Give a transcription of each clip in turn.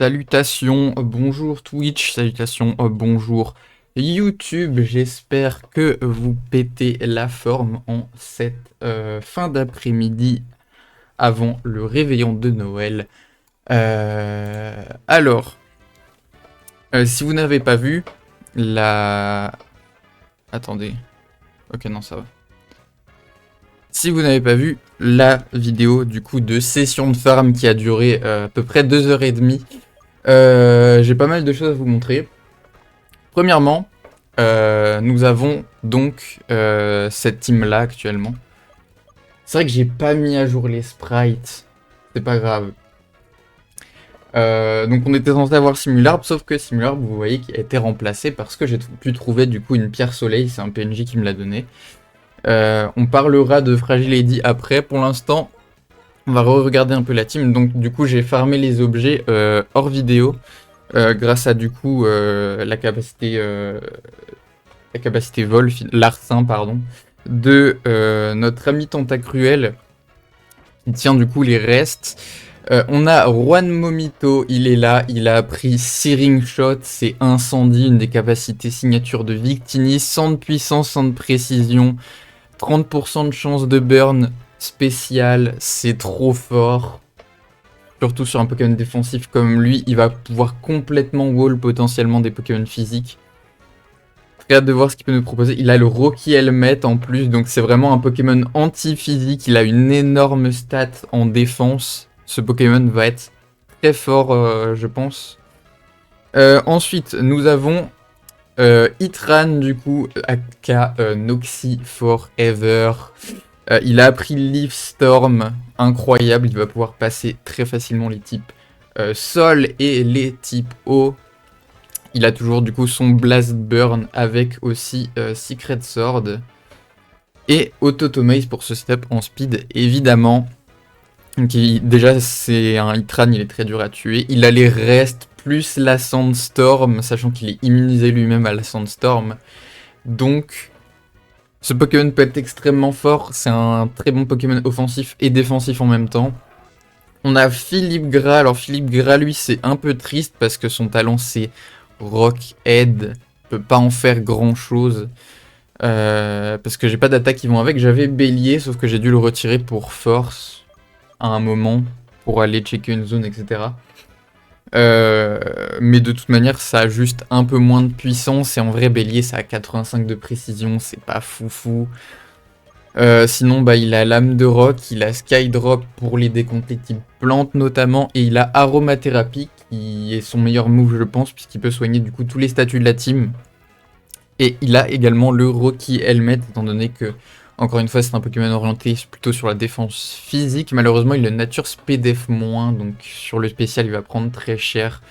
Salutations, bonjour Twitch, salutations, bonjour YouTube, j'espère que vous pétez la forme en cette fin d'après-midi avant le réveillon de Noël. Alors, si vous n'avez pas vu la... Attendez, ok non ça va. Si vous n'avez pas vu la vidéo du coup de session de farm qui a duré à peu près 2h30, j'ai pas mal de choses à vous montrer. Premièrement, nous avons donc cette team-là actuellement. C'est vrai que j'ai pas mis à jour les sprites, c'est pas grave. Donc on était censé avoir Simularb, sauf que Simularb, vous voyez, qui a été remplacé parce que j'ai pu trouver du coup une pierre soleil, c'est un PNJ qui me l'a donné. On parlera de Fragile Lady après, pour l'instant, on va re-regarder un peu la team. Donc du coup j'ai farmé les objets hors vidéo, grâce à du coup la capacité vol, larcin pardon, de notre ami Tentacruel, qui tient du coup les restes. On a Juan Momito, il est là, il a appris Searing Shot, c'est incendie, une des capacités signature de Victini, 100 de puissance, 100 de précision, 30% de chance de burn spécial, c'est trop fort. Surtout sur un Pokémon défensif comme lui, il va pouvoir complètement wall potentiellement des Pokémon physiques. Très hâte de voir ce qu'il peut nous proposer. Il a le Rocky Helmet en plus, donc c'est vraiment un Pokémon anti-physique. Il a une énorme stat en défense. Ce Pokémon va être très fort, je pense. Ensuite, nous avons Itran, du coup, aka Noxy Forever. Il a appris Leaf Storm, incroyable. Il va pouvoir passer très facilement les types Sol et les types Eau. Il a toujours du coup son Blast Burn avec aussi Secret Sword. Et Autotomize pour ce step en speed, évidemment. Qui, déjà, c'est un Itran, il est très dur à tuer. Il a les restes plus la Sandstorm, sachant qu'il est immunisé lui-même à la Sandstorm. Donc, ce Pokémon peut être extrêmement fort. C'est un très bon Pokémon offensif et défensif en même temps. On a Philippe Gras. Alors, Philippe Gras, lui, c'est un peu triste parce que son talent, c'est Rock Head. Peut pas en faire grand chose. Parce que j'ai pas d'attaques qui vont avec. J'avais Bélier, sauf que j'ai dû le retirer pour force à un moment, pour aller checker une zone, etc. Mais de toute manière, ça a juste un peu moins de puissance. Et en vrai, Bélier, ça a 85 de précision, c'est pas foufou. Sinon, bah, il a Lame de Rock, il a Skydrop pour les décompter type plante notamment, et il a Aromathérapie, qui est son meilleur move, je pense, puisqu'il peut soigner du coup tous les statuts de la team. Et il a également le Rocky Helmet, étant donné que, encore une fois, c'est un Pokémon orienté plutôt sur la défense physique. Malheureusement, il le nature SPDF-, donc sur le spécial, il va prendre très cher.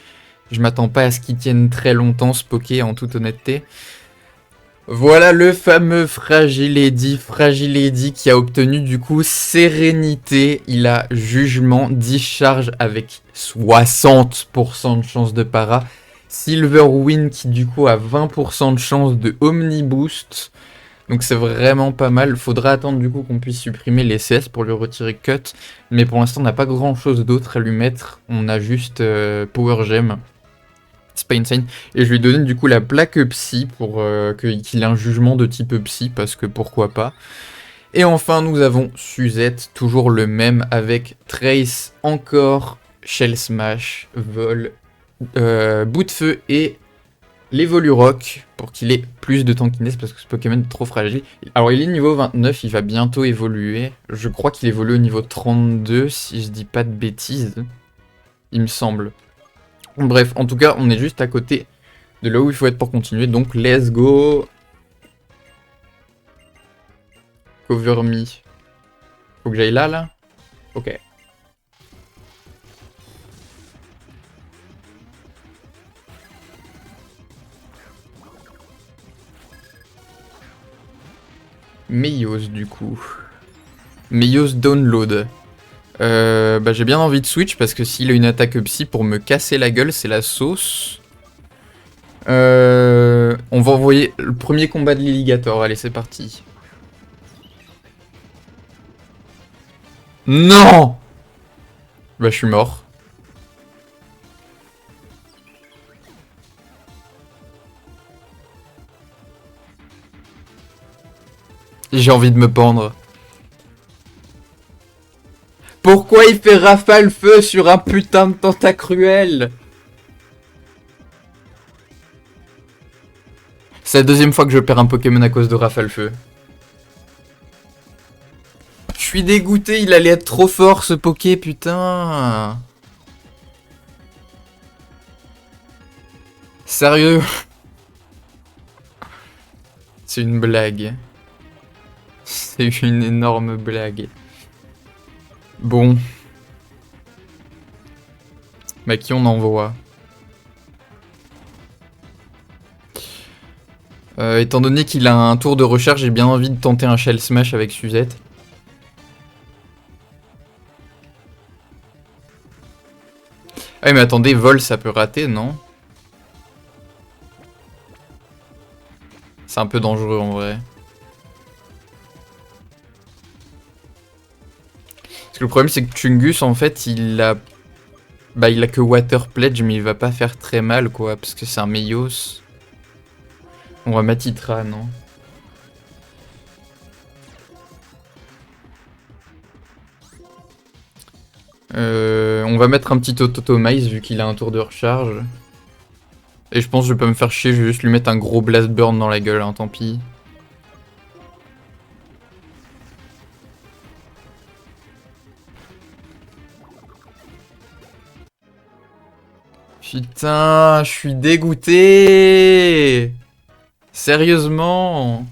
Je m'attends pas à ce qu'il tienne très longtemps, ce Poké, en toute honnêteté. Voilà le fameux Fragile Eddy qui a obtenu du coup Sérénité. Il a Jugement, Discharge avec 60% de chance de para. Silverwind qui du coup a 20% de chance de Omniboost. Donc c'est vraiment pas mal. Faudra attendre du coup qu'on puisse supprimer les CS pour le retirer cut. Mais pour l'instant on n'a pas grand chose d'autre à lui mettre. On a juste Power Gem. C'est pas insane. Et je lui ai donné du coup la plaque psy pour qu'il ait un jugement de type psy, parce que pourquoi pas. Et enfin, nous avons Suzette, toujours le même, avec Trace, encore, Shell Smash, Vol, Bout de Feu et l'Evolurock, pour qu'il ait plus de tankiness, parce que ce Pokémon est trop fragile. Alors il est niveau 29, il va bientôt évoluer. Je crois qu'il évolue au niveau 32, si je dis pas de bêtises. Il me semble. Bref, en tout cas, on est juste à côté de là où il faut être pour continuer, donc let's go. Cover me. Faut que j'aille là, là. Ok. Meios, du coup. Meios download. Bah j'ai bien envie de switch, parce que s'il a une attaque psy pour me casser la gueule, c'est la sauce. On va envoyer le premier combat de l'Illigator. Allez, c'est parti. Non. Bah je suis mort. J'ai envie de me pendre. Pourquoi il fait rafale feu sur un putain de tentacruel? C'est la deuxième fois que je perds un Pokémon à cause de rafale feu. Je suis dégoûté, il allait être trop fort ce Poké, putain. Sérieux? C'est une blague. C'est une énorme blague. Bon. Bah qui on envoie? Étant donné qu'il a un tour de recharge, j'ai bien envie de tenter un Shell Smash avec Suzette. Ah mais attendez, vol ça peut rater, non? C'est un peu dangereux en vrai. Parce que le problème c'est que Chungus en fait il a... Bah il a que Water Pledge mais il va pas faire très mal quoi, parce que c'est un Meios. On va Matitra, non? On va mettre un petit Autotomize vu qu'il a un tour de recharge. Et je pense que je vais pas me faire chier, je vais juste lui mettre un gros Blast Burn dans la gueule, hein, tant pis. Putain, je suis dégoûté. Sérieusement.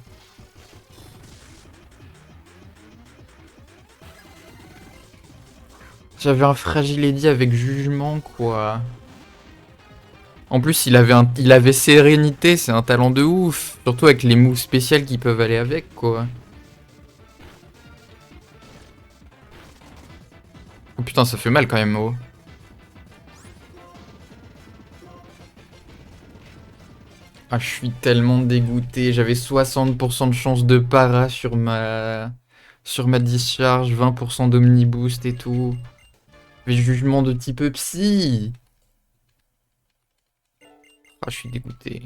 J'avais un Fragile Eddy avec jugement, quoi. En plus, il avait sérénité, c'est un talent de ouf. Surtout avec les moves spéciales qui peuvent aller avec, quoi. Oh putain, ça fait mal quand même, oh. Ah, je suis tellement dégoûté. J'avais 60% de chance de para sur ma discharge, 20% d'omniboost et tout. Mais jugement de type psy. Ah, je suis dégoûté.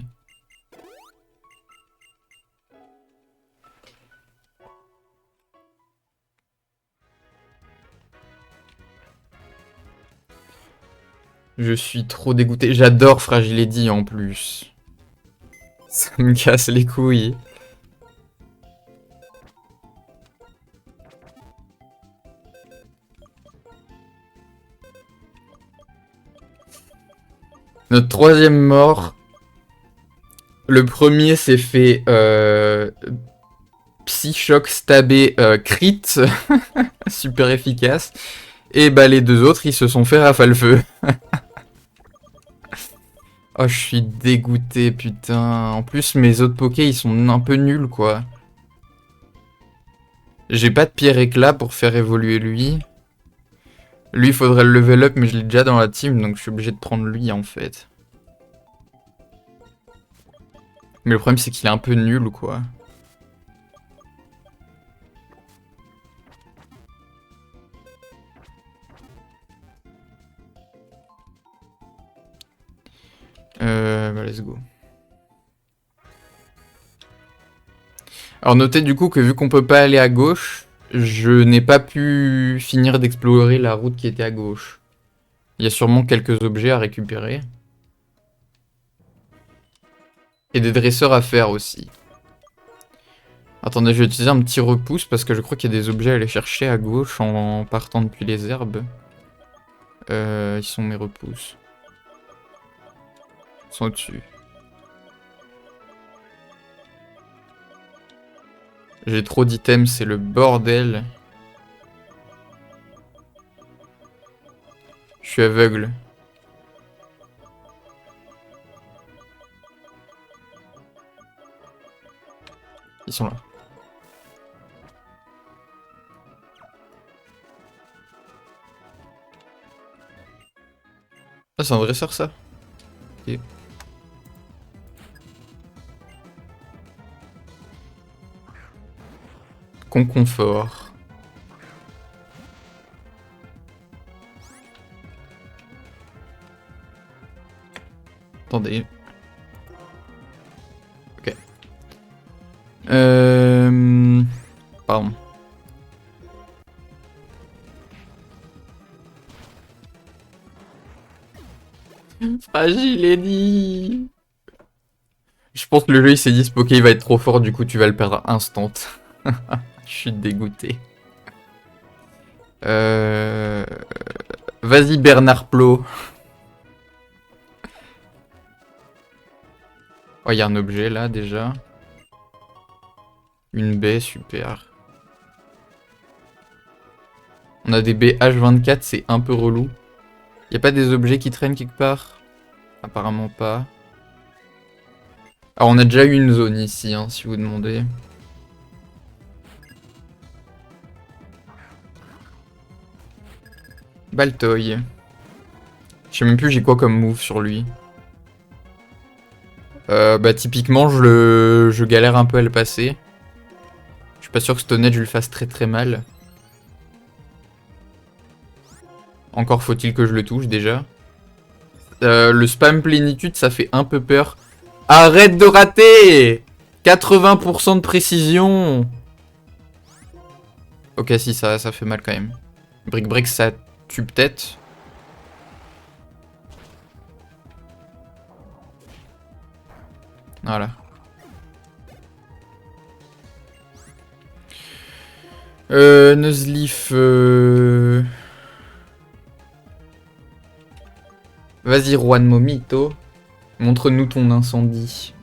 Je suis trop dégoûté. J'adore Fragile Eddy en plus. Ça me casse les couilles. Notre troisième mort. Le premier s'est fait Psychoc stabé crit. Super efficace. Et bah les deux autres ils se sont fait rafale feu. Oh je suis dégoûté putain. En plus mes autres pokés ils sont un peu nuls quoi. J'ai pas de pierre éclat pour faire évoluer lui. Lui il faudrait le level up mais je l'ai déjà dans la team donc je suis obligé de prendre lui en fait. Mais le problème c'est qu'il est un peu nul quoi. Bah let's go. Alors notez du coup que vu qu'on peut pas aller à gauche, je n'ai pas pu finir d'explorer la route qui était à gauche. Il y a sûrement quelques objets à récupérer. Et des dresseurs à faire aussi. Attendez, je vais utiliser un petit repousse parce que je crois qu'il y a des objets à aller chercher à gauche en partant depuis les herbes. Ils sont mes repousses. Ils sont au-dessus. J'ai trop d'items, c'est le bordel. Je suis aveugle. Ils sont là. Ah, c'est un dresseur ça. Ok. Conconfort. Attendez. Ok. Je l'ai dit. Je pense que le jeu il s'est dit ce Poké il va être trop fort, du coup tu vas le perdre instant. Je suis dégoûté. Vas-y Bernard Plot. Oh, il y a un objet là déjà. Une baie, super. On a des baies H24, c'est un peu relou. Y a pas des objets qui traînent quelque part? Apparemment pas. Alors on a déjà eu une zone ici, hein, si vous demandez. Baltoy. Je sais même plus j'ai quoi comme move sur lui. Bah typiquement je galère un peu à le passer. Je suis pas sûr que Stone Edge je le fasse très très mal. Encore faut-il que je le touche déjà. Le spam plénitude ça fait un peu peur. Arrête de rater! 80% de précision! Ok si ça fait mal quand même. Brick Break ça tue peut-être. Voilà. Nuzleaf. Vas-y, Juan Momito. Montre-nous ton incendie.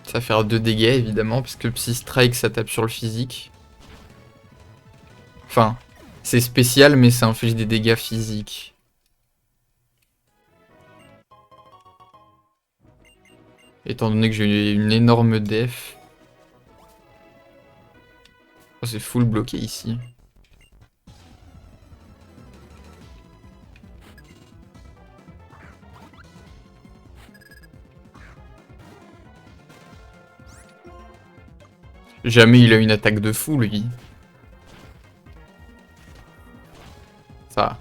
Ça va faire 2 dégâts, évidemment, puisque Psy Strike, ça tape sur le physique. Enfin, c'est spécial, mais ça inflige des dégâts physiques. Étant donné que j'ai une énorme def. Oh, c'est full bloqué ici. Jamais il a une attaque de fou, lui. Ça.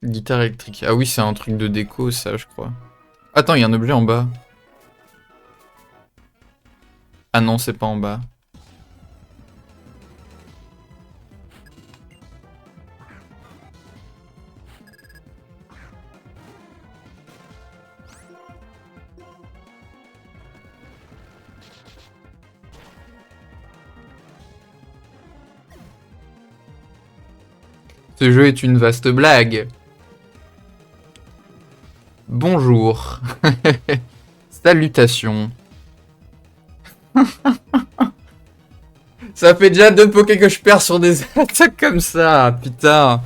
Guitare électrique. Ah oui, c'est un truc de déco, ça, je crois. Attends, il y a un objet en bas. Ah non, c'est pas en bas. Ce jeu est une vaste blague. Bonjour. Salutations. Ça fait déjà 2 pokés que je perds sur des attaques comme ça. Putain.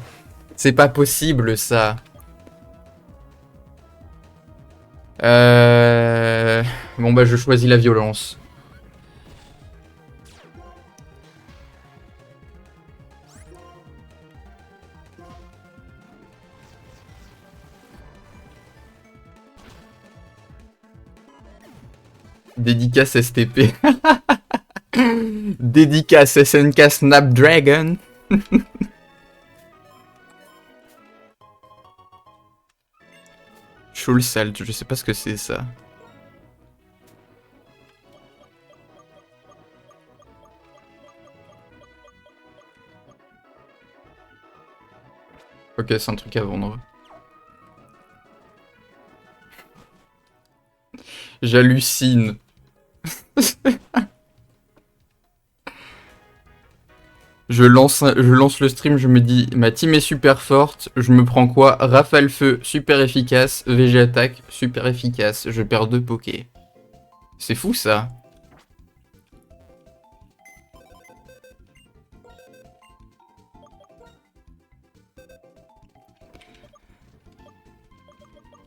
C'est pas possible, ça. Bon bah je choisis la violence. Dédicace STP. Dédicace SNK Snapdragon. Soul Salt, je sais pas ce que c'est ça. Ok, c'est un truc à vendre. J'hallucine. Je lance le stream, je me dis, ma team est super forte, je me prends quoi? Rafale feu, super efficace, VG attaque, super efficace, je perds 2 pokés. C'est fou ça.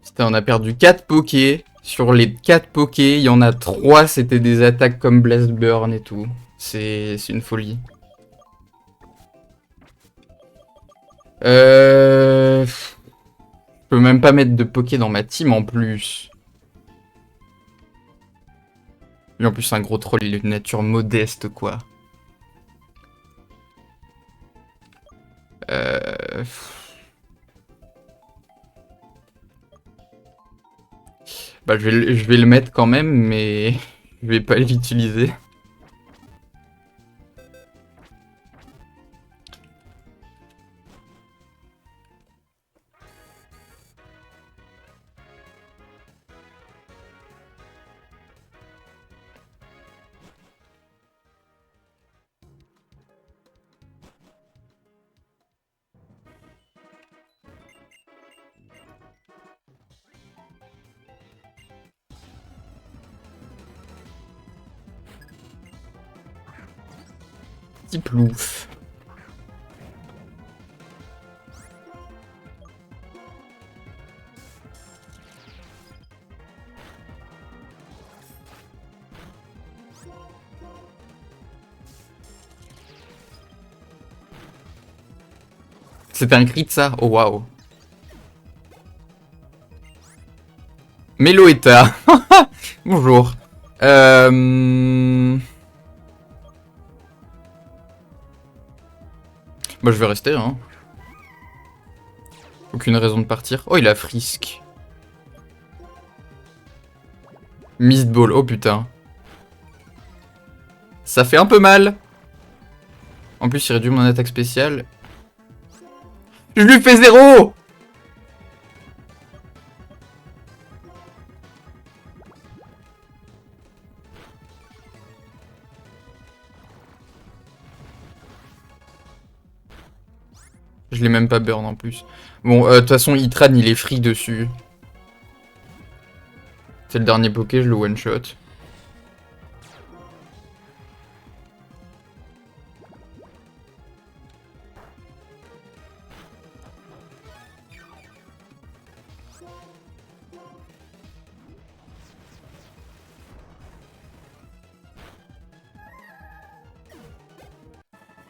Putain, on a perdu 4 pokés. Sur les 4 pokés, il y en a 3, c'était des attaques comme Blast Burn et tout. C'est une folie. Je peux même pas mettre de Poké dans ma team en plus. Lui en plus c'est un gros troll, il est de nature modeste quoi. Bah, je vais le mettre quand même, mais je vais pas l'utiliser. Petit plouf. C'était un crit ça? Oh waouh. Meloetta. Bonjour. Bah je vais rester hein. Aucune raison de partir. Oh il a Frisk. Mist Ball, oh putain. Ça fait un peu mal. En plus il réduit mon attaque spéciale. Je lui fais 0. Je l'ai même pas burn en plus. Bon, de toute façon, Itran, il est free dessus. C'est le dernier poké, je le one-shot.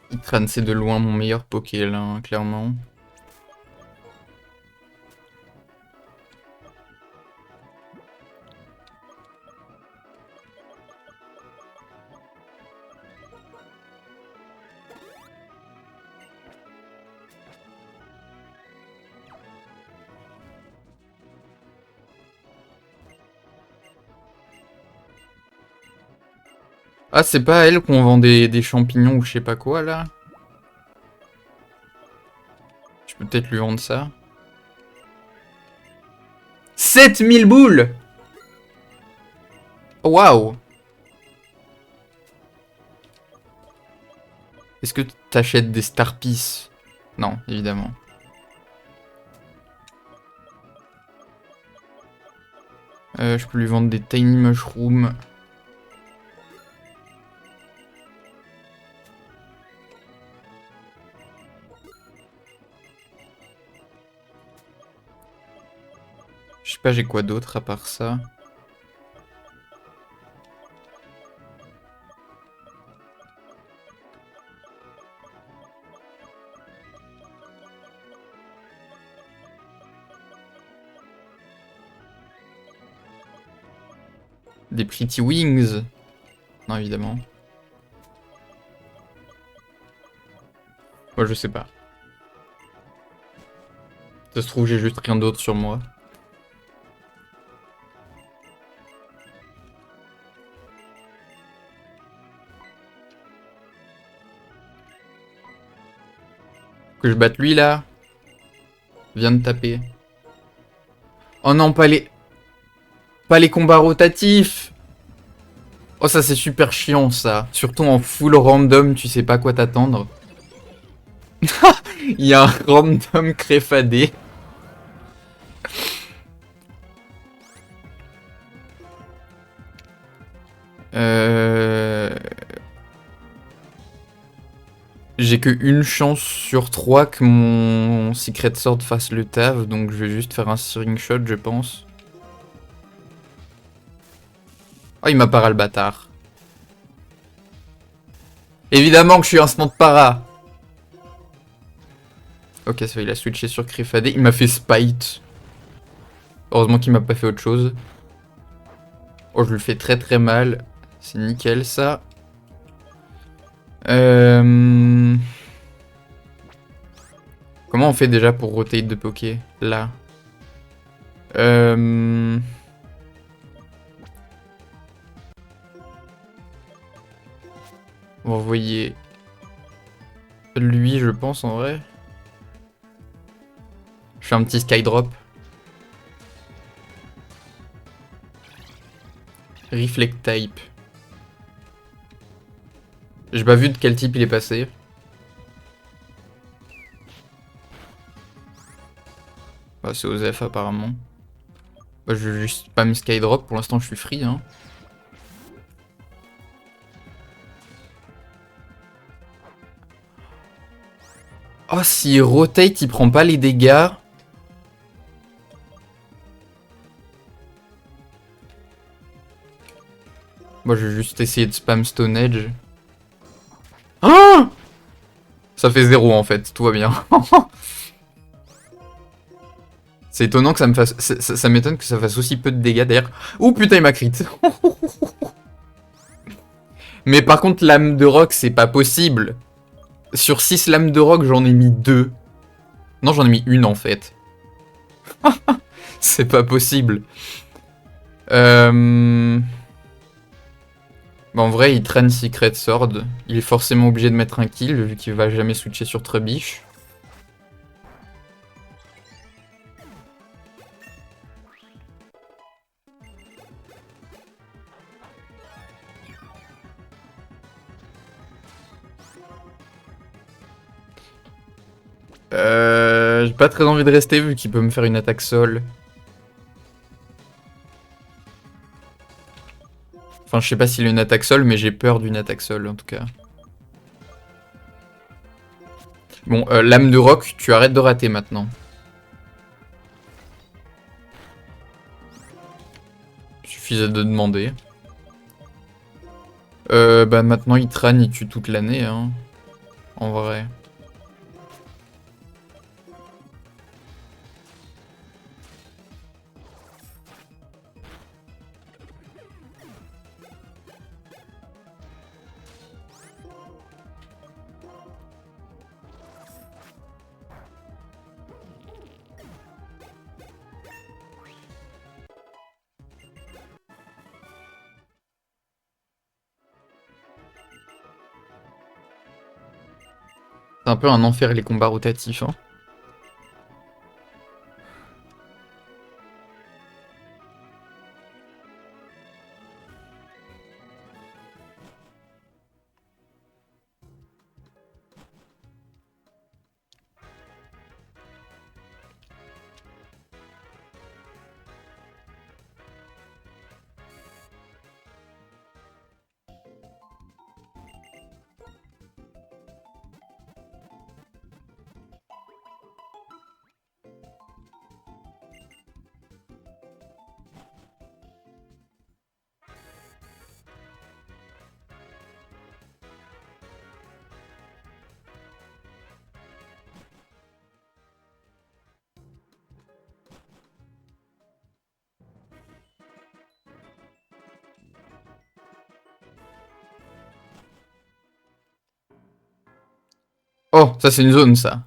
Itran, c'est de loin mon meilleur poké, là, hein, clairement. Ah, c'est pas à elle qu'on vend des champignons ou je sais pas quoi, là? Je peux peut-être lui vendre ça. 7000 boules! Waouh! Est-ce que t'achètes des Star Piece? Non, évidemment. Je peux lui vendre des Tiny Mushrooms. Je sais pas, j'ai quoi d'autre à part ça? Des Pretty Wings? Non, évidemment. Moi, je sais pas. Ça se trouve, j'ai juste rien d'autre sur moi. Que je batte lui, là. Viens de taper. Oh non, pas les... Pas les combats rotatifs. Oh, ça, c'est super chiant, ça. Surtout en full random, tu sais pas quoi t'attendre. Il y a un random créfadé. J'ai que une chance sur 3 que mon Secret Sword fasse le taf, donc je vais juste faire un Searing Shot, je pense. Oh, il m'a para le bâtard. Évidemment que je suis instant para. Ok, ça va, il a switché sur Créfadé. Il m'a fait Spite. Heureusement qu'il m'a pas fait autre chose. Oh, je le fais très très mal. C'est nickel, ça. Comment on fait déjà pour rotate de Poké? Là. On va envoyer lui, je pense, en vrai. Je fais un petit skydrop. Reflect type. J'ai pas vu de quel type il est passé. Bah, c'est Osef apparemment. Bah, je vais juste spam skydrop. Pour l'instant, je suis free. Hein. Oh, s'il rotate, il prend pas les dégâts. Moi, je vais juste essayer de spam Stone Edge. Ah, ça fait 0 en fait, tout va bien. C'est étonnant que ça me fasse... Ça m'étonne que ça fasse aussi peu de dégâts d'ailleurs. Ouh putain, il m'a crit. Mais par contre, lame de rock, c'est pas possible. Sur 6 lames de rock, j'en ai mis 2. Non, j'en ai mis une en fait. C'est pas possible. Bon, en vrai, il traîne Secret Sword. Il est forcément obligé de mettre un kill, vu qu'il va jamais switcher sur Trubbish. J'ai pas très envie de rester, vu qu'il peut me faire une attaque sol. Enfin, je sais pas s'il a une attaque sol, mais j'ai peur d'une attaque sol, en tout cas. Bon, lame de roc, tu arrêtes de rater maintenant. Suffisait de demander. Bah maintenant, il trâne, il tue toute l'année, hein. En vrai. C'est un peu un enfer les combats rotatifs, hein. Oh, ça c'est une zone, ça.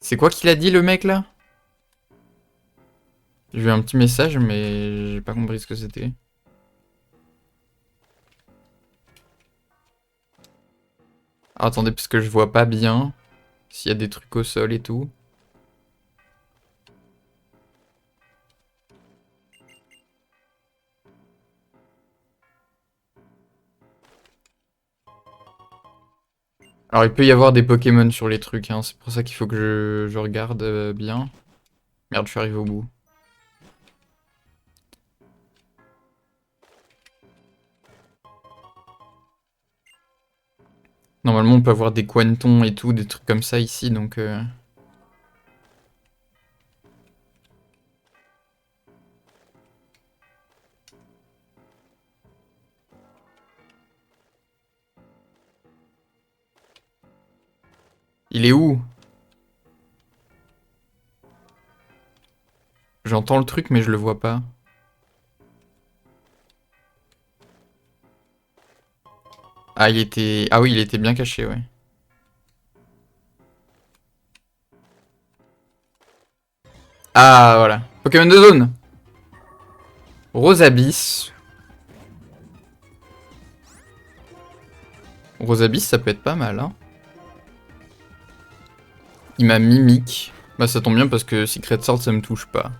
C'est quoi qu'il a dit, le mec, là? J'ai vu un petit message, mais j'ai pas compris ce que c'était. Ah, attendez, parce que je vois pas bien s'il y a des trucs au sol et tout. Alors, il peut y avoir des Pokémon sur les trucs, hein. C'est pour ça qu'il faut que je regarde bien. Merde, je suis arrivé au bout. Normalement, on peut avoir des Quantons et tout, des trucs comme ça ici, donc... Il est où? J'entends le truc, mais je le vois pas. Ah, il était... Ah oui, il était bien caché, ouais. Ah, voilà. Pokémon de zone. Rosabyss. Rosabyss, ça peut être pas mal, hein. Il m'a Mimic. Bah, ça tombe bien parce que Secret Sword, ça me touche pas.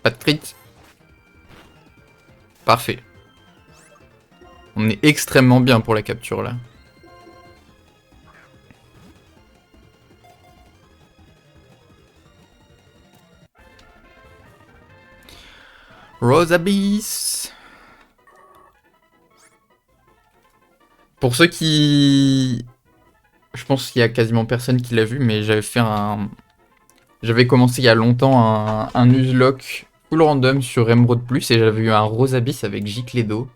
Pas de crit. Parfait. On est extrêmement bien pour la capture, là. Rosabyss. Pour ceux qui... Je pense qu'il y a quasiment personne qui l'a vu, mais j'avais fait un... J'avais commencé il y a longtemps un Nuzlocke full random sur Emerald Plus et j'avais eu un Rosabyss avec Gicledo.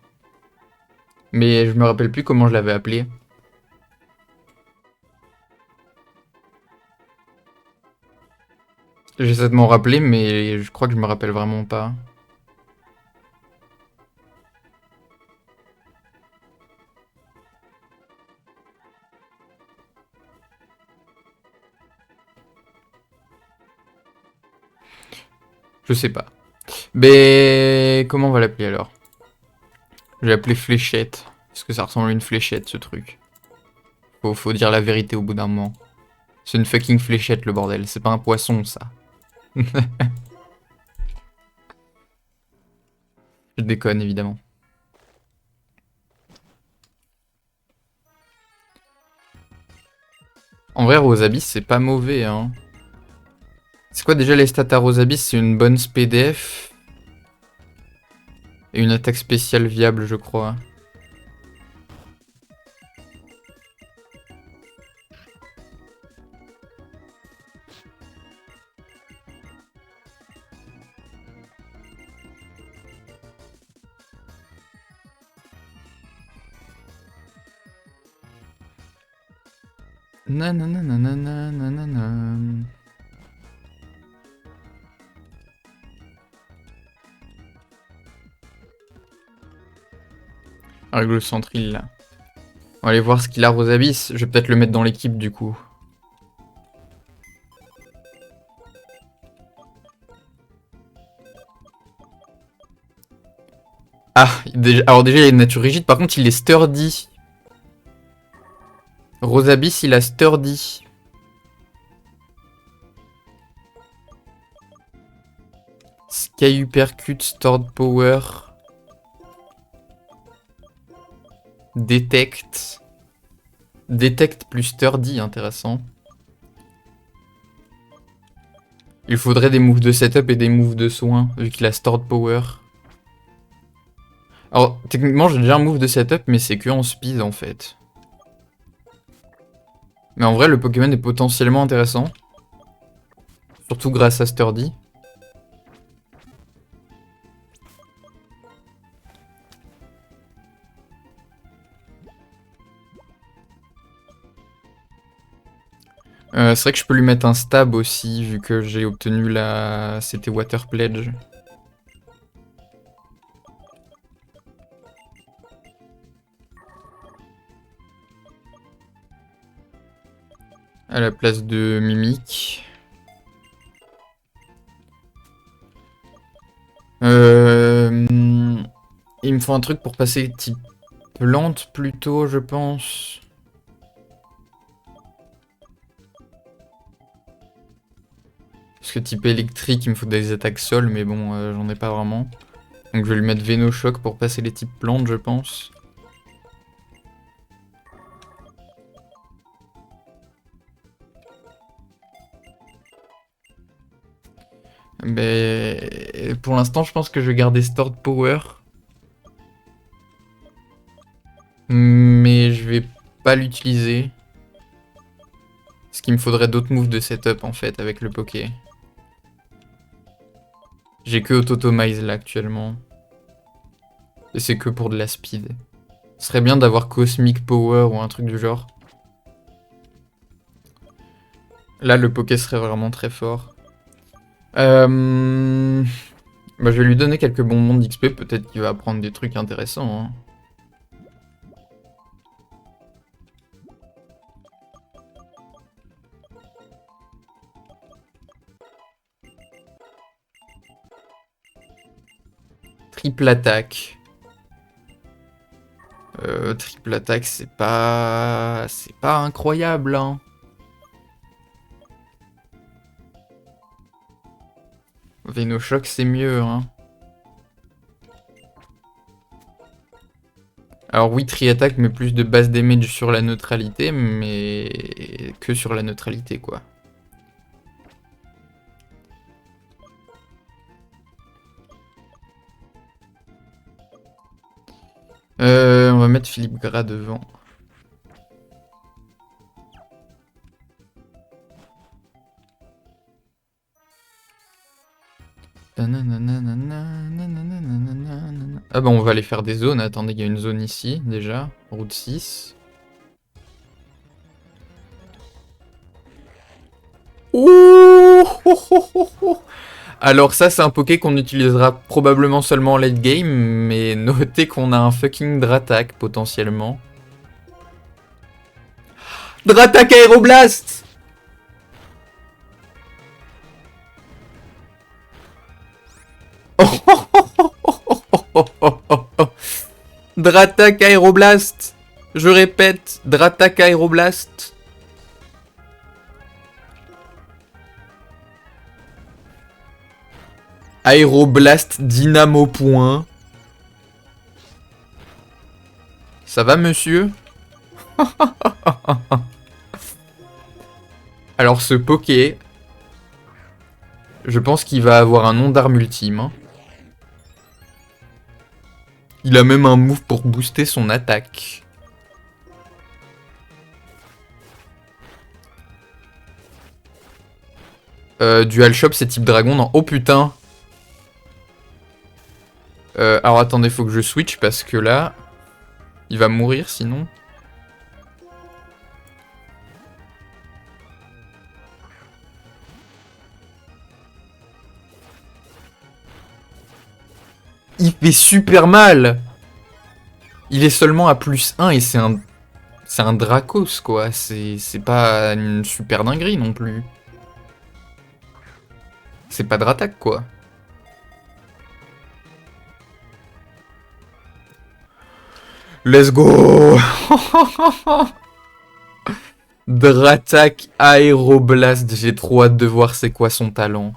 Mais je me rappelle plus comment je l'avais appelé. J'essaie de m'en rappeler, mais je crois que je me rappelle vraiment pas. Je sais pas. Mais comment on va l'appeler alors? Je vais l'appeler Fléchette. Parce que ça ressemble à une fléchette ce truc. Faut dire la vérité au bout d'un moment. C'est une fucking fléchette le bordel, c'est pas un poisson ça. Je déconne évidemment. En vrai Rosabyss c'est pas mauvais hein. C'est quoi déjà les stats à Rosabyss? C'est une bonne SPDF. Et une attaque spéciale viable je crois. Nananananananana. Avec le centril là. On va aller voir ce qu'il a Rosabyss. Je vais peut-être le mettre dans l'équipe du coup. Ah, alors déjà il a une nature rigide, par contre il est sturdy. Rosabyss il a sturdy. Sky Uppercut, Stored Power. Detect. Detect plus sturdy, intéressant. Il faudrait des moves de setup et des moves de soin, vu qu'il a Stored Power. Alors, techniquement, j'ai déjà un move de setup, mais c'est que en speed, en fait. Mais en vrai, le Pokémon est potentiellement intéressant. Surtout grâce à Sturdy. C'est vrai que je peux lui mettre un stab aussi, vu que j'ai obtenu la... C'était Water Pledge. À la place de Mimic. Il me faut un truc pour passer type plante plutôt, je pense. Parce que type électrique, il me faut des attaques sol, mais bon, j'en ai pas vraiment. Donc je vais lui mettre Venoshock pour passer les types plantes, je pense. Mais pour l'instant, je pense que je vais garder Stored Power. Mais je vais pas l'utiliser. Parce qu'il me faudrait d'autres moves de setup en fait avec le Poké. J'ai que Autotomize là actuellement. Et c'est que pour de la speed. Ce serait bien d'avoir Cosmic Power ou un truc du genre. Là, le Poké serait vraiment très fort. Bah, je vais lui donner quelques bonbons d'XP, peut-être qu'il va apprendre des trucs intéressants. Hein. Triple attaque. Triple attaque, c'est pas incroyable, hein. Venochoc, c'est mieux, hein. Alors oui, tri-attaque met plus de base damage sur la neutralité, mais que sur la neutralité, quoi. On va mettre Philippe Gras devant. Ah bah on va aller faire des zones. Attendez, il y a une zone ici, déjà. Route 6. Ouh. Alors ça, c'est un Poké qu'on utilisera probablement seulement en late game, mais notez qu'on a un fucking Dratak, potentiellement. Dratak Aéroblast. Dratak Aéroblast. Je répète, Dratak Aéroblast. Aéroblast Dynamo Point. Ça va, monsieur? Alors, ce Poké, je pense qu'il va avoir un nom d'arme ultime. Hein. Il a même un move pour booster son attaque. Dual Shop, c'est type dragon. Non. Oh putain. Alors attendez, faut que je switch parce que là, il va mourir sinon. Il fait super mal. Il est seulement à +1 et c'est un Dracos quoi. C'est pas une super dinguerie non plus. C'est pas Dratak quoi. Let's go. Dratak Aéroblast, j'ai trop hâte de voir c'est quoi son talent.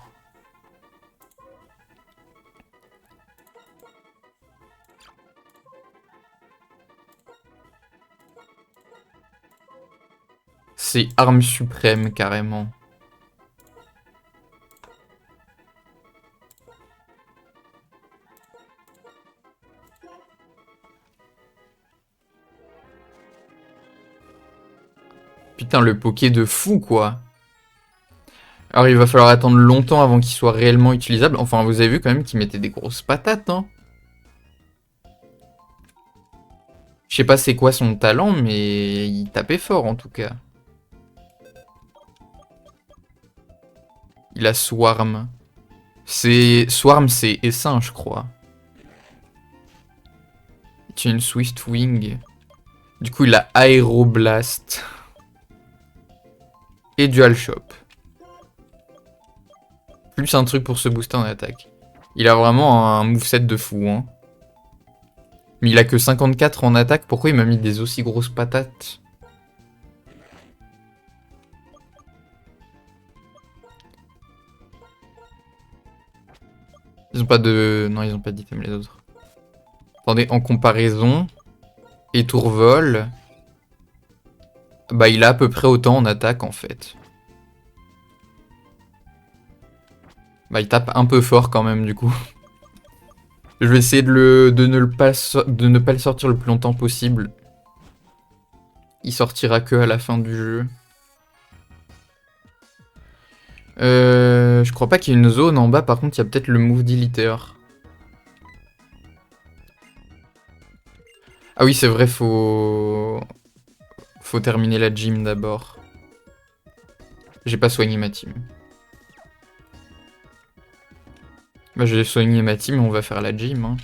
C'est arme suprême carrément. Putain, le Poké de fou quoi. Alors il va falloir attendre longtemps avant qu'il soit réellement utilisable. Enfin, vous avez vu quand même qu'il mettait des grosses patates, hein. Je sais pas c'est quoi son talent, mais il tapait fort en tout cas. Il a Swarm. Swarm, c'est essaim, je crois. Il a une Swift Wing. Du coup, il a Aéroblast. Et Dual Shop. Plus un truc pour se booster en attaque. Il a vraiment un moveset de fou, hein. Mais il a que 54 en attaque. Pourquoi il m'a mis des aussi grosses patates? Ils ont pas de... Non, ils ont pas d'item les autres. Attendez, en comparaison... Et Tourvol... Bah, il a à peu près autant en attaque, en fait. Bah, il tape un peu fort, quand même, du coup. Je vais essayer de ne pas le sortir le plus longtemps possible. Il sortira que à la fin du jeu. Je crois pas qu'il y ait une zone en bas, par contre, il y a peut-être le move d'Illiter. Ah oui, c'est vrai, faut terminer la gym d'abord. J'ai pas soigné ma team. Bah, j'ai soigné ma team, on va faire la gym. Hein.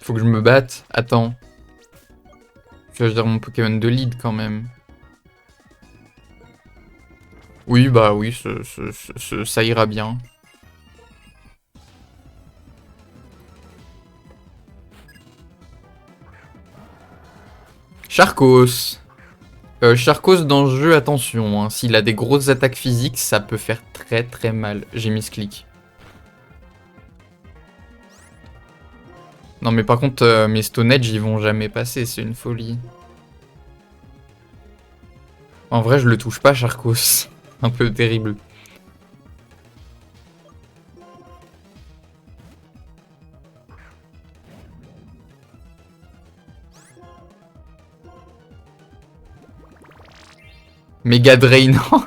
Faut que je me batte. Attends. Je vais dire mon Pokémon de lead quand même. Oui, bah oui, ça ira bien. Charcos. Charcos dans ce jeu, attention, hein, s'il a des grosses attaques physiques, ça peut faire très très mal. J'ai mis ce clic. Non mais par contre, mes Stone Edge, ils vont jamais passer, c'est une folie. En vrai, je le touche pas, Charcos. Un peu terrible. Méga drainant.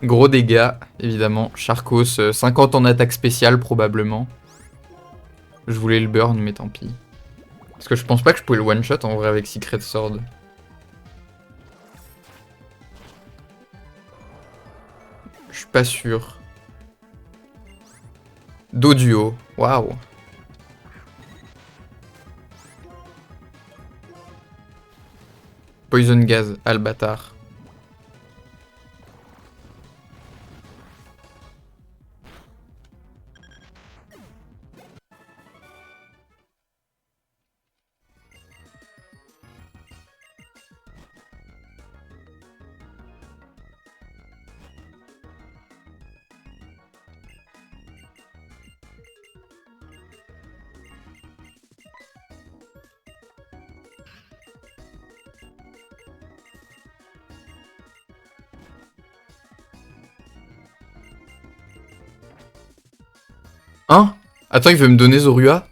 Gros dégâts, évidemment. Charcos, 50 en attaque spéciale, probablement. Je voulais le burn, mais tant pis. Parce que je pense pas que je pouvais le one-shot, en vrai, avec Secret Sword. Je suis pas sûr. Doduo. Waouh. Poison Gaz. Ah, le bâtard. Hein? Attends, il veut me donner Zorua?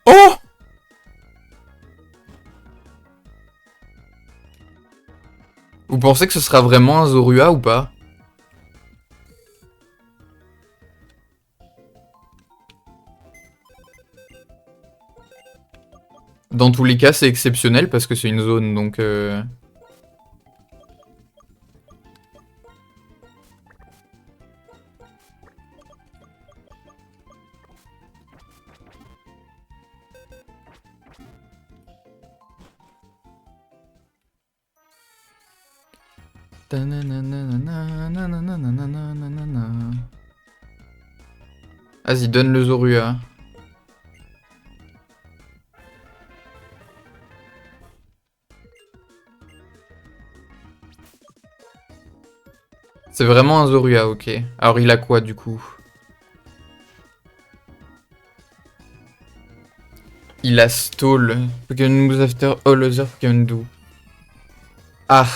Oh! Vous pensez que ce sera vraiment un Zorua ou pas? Dans tous les cas, c'est exceptionnel parce que c'est une zone, donc... Vas-y, donne le Zorua. C'est vraiment un Zorua, ok. Alors il a quoi du coup? Il a Stall. Pokémon moves after all other Pokémon do. Ah.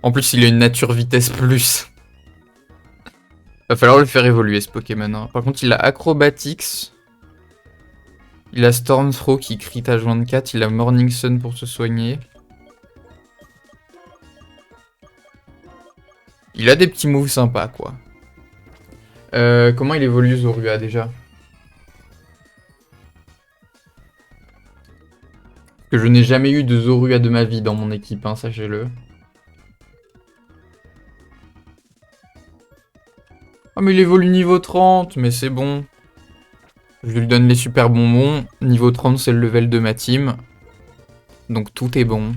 En plus, il a une nature vitesse plus. Va falloir le faire évoluer ce Pokémon. Hein. Par contre, il a Acrobatics. Il a Storm Throw qui crit à 24. Il a Morning Sun pour se soigner. Il a des petits moves sympas, quoi. Comment il évolue Zorua déjà? Que je n'ai jamais eu de Zorua de ma vie dans mon équipe, hein, sachez-le. Ah mais il évolue niveau 30, mais c'est bon. Je lui donne les super bonbons. Niveau 30, c'est le level de ma team. Donc tout est bon.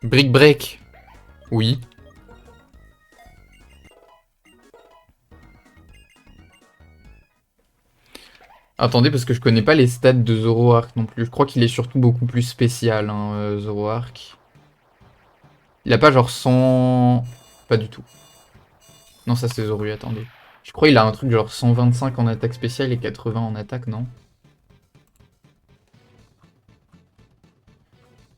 Brick Break. Oui. Attendez, parce que je connais pas les stats de Zoroark non plus. Je crois qu'il est surtout beaucoup plus spécial, hein, Zoroark. Il a pas genre 100... Pas du tout. Non, ça c'est Zorua, attendez. Je crois qu'il a un truc genre 125 en attaque spéciale et 80 en attaque, non?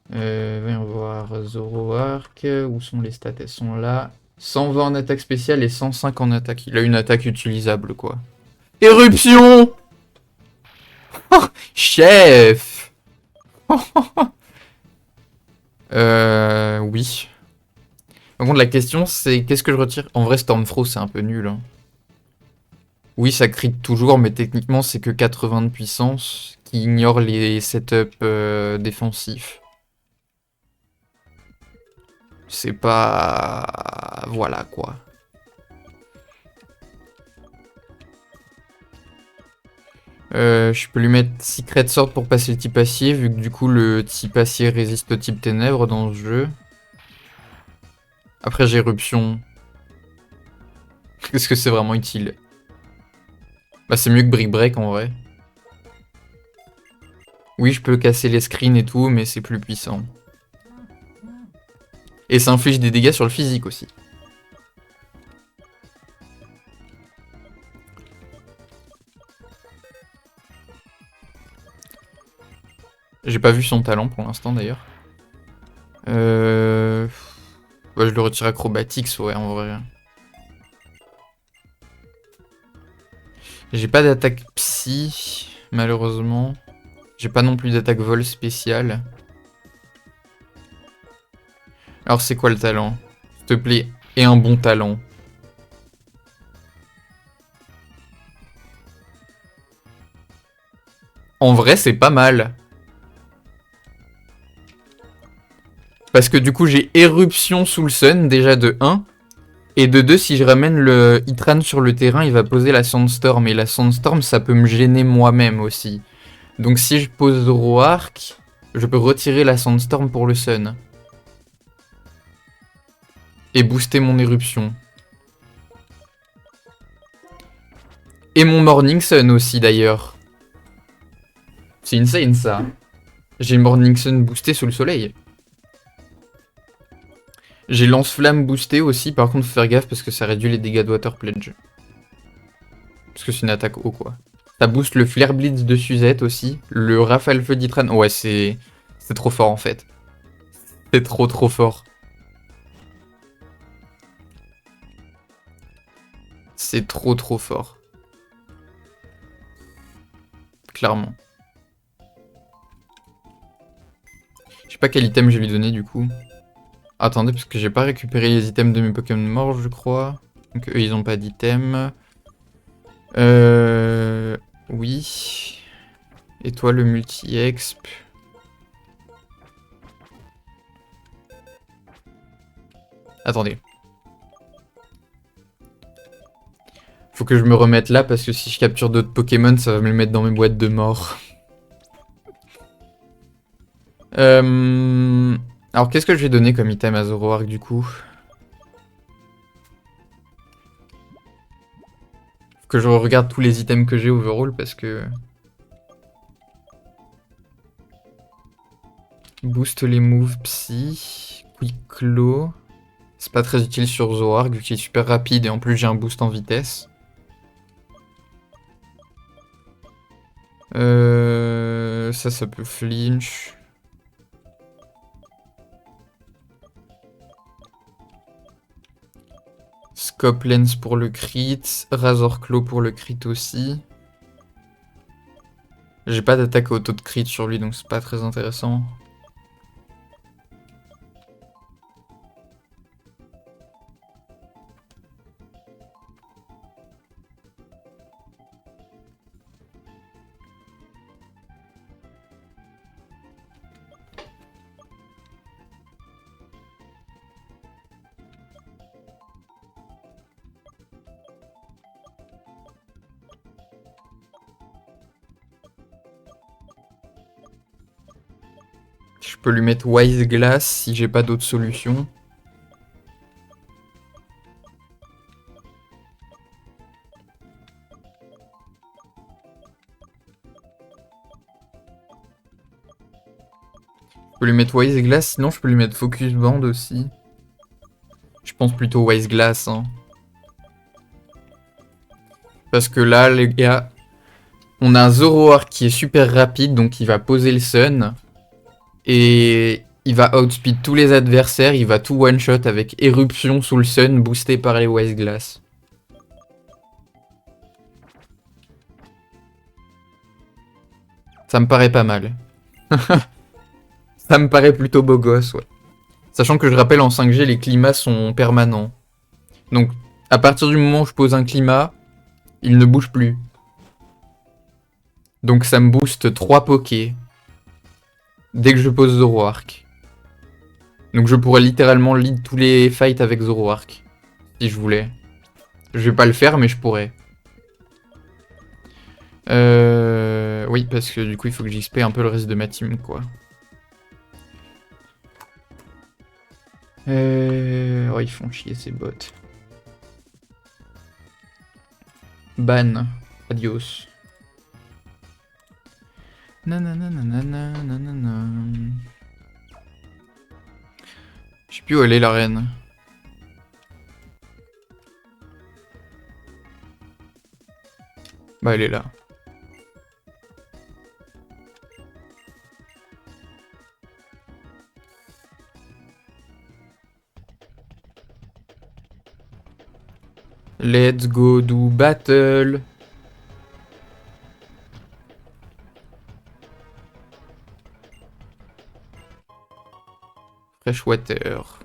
Voyons voir. Zoroark. Où sont les stats? Elles sont là. 120 en attaque spéciale et 105 en attaque. Il a une attaque utilisable, quoi. Éruption! Chef! Oui. Par contre, la question, c'est qu'est-ce que je retire? En vrai, Stormfrost, c'est un peu nul. Hein. Oui, ça crit toujours, mais techniquement, c'est que 80 de puissance qui ignore les setups défensifs. C'est pas... Voilà, quoi. Je peux lui mettre Secret Sword pour passer le type acier, vu que du coup le type acier résiste au type ténèbres dans ce jeu. Après j'ai éruption. Est-ce que c'est vraiment utile? Bah c'est mieux que Brick Break en vrai. Oui, je peux casser les screens et tout, mais c'est plus puissant. Et ça inflige des dégâts sur le physique aussi. J'ai pas vu son talent pour l'instant d'ailleurs. Bah, je le retire acrobatics, ouais, en vrai. J'ai pas d'attaque psy, malheureusement. J'ai pas non plus d'attaque vol spéciale. Alors c'est quoi le talent? S'il te plaît, et un bon talent. En vrai, c'est pas mal. Parce que du coup, j'ai éruption sous le sun, déjà de 1. Et de 2, si je ramène le Itran sur le terrain, il va poser la Sandstorm. Et la Sandstorm, ça peut me gêner moi-même aussi. Donc si je pose Zoroark, je peux retirer la Sandstorm pour le sun. Et booster mon éruption. Et mon Morning Sun aussi d'ailleurs. C'est insane ça. J'ai Morning Sun boosté sous le soleil. J'ai Lance-Flamme boosté aussi, par contre faut faire gaffe parce que ça réduit les dégâts de Water Pledge. Parce que c'est une attaque haut quoi. Ça booste le Flare Blitz de Suzette aussi. Le Rafale Feu d'Itran. Ouais, c'est trop fort en fait. C'est trop fort. C'est trop fort. Clairement. Je sais pas quel item je vais lui donner du coup. Attendez, parce que j'ai pas récupéré les items de mes Pokémon morts, je crois. Donc eux, ils ont pas d'item. Oui. Et toi, le multi-exp. Attendez. Faut que je me remette là, parce que si je capture d'autres Pokémon, ça va me le mettre dans mes boîtes de mort. Alors, qu'est-ce que je vais donner comme item à Zoroark, du coup? Faut que je regarde tous les items que j'ai overall, parce que... Boost les moves psy. Quick Claw. C'est pas très utile sur Zoroark, vu qu'il est super rapide, et en plus j'ai un boost en vitesse. Ça peut flinch. Scope Lens pour le crit. Razor Claw pour le crit aussi. J'ai pas d'attaque auto de crit sur lui, donc c'est pas très intéressant. Je peux lui mettre Wise Glass si j'ai pas d'autre solution. Je peux lui mettre Wise Glass, sinon je peux lui mettre Focus Band aussi. Je pense plutôt Wise Glass. Hein. Parce que là, les gars, on a un Zoroark qui est super rapide, donc il va poser le Sun. Et il va outspeed tous les adversaires, il va tout one-shot avec éruption sous le Sun, boosté par les Wise Glass. Ça me paraît pas mal. Ça me paraît plutôt beau gosse, ouais. Sachant que je rappelle, en 5G, les climats sont permanents. Donc, à partir du moment où je pose un climat, il ne bouge plus. Donc ça me booste 3 Pokés. Dès que je pose Zoroark. Donc je pourrais littéralement lead tous les fights avec Zoroark. Si je voulais. Je vais pas le faire, mais je pourrais. Oui, parce que du coup, il faut que j'XP un peu le reste de ma team, quoi. Oh, ils font chier, ces bots. Ban. Adios. Nanana, nanana, nanana. Je sais plus où elle est, la reine. Bah, elle est là. Let's go do battle. Freshwater.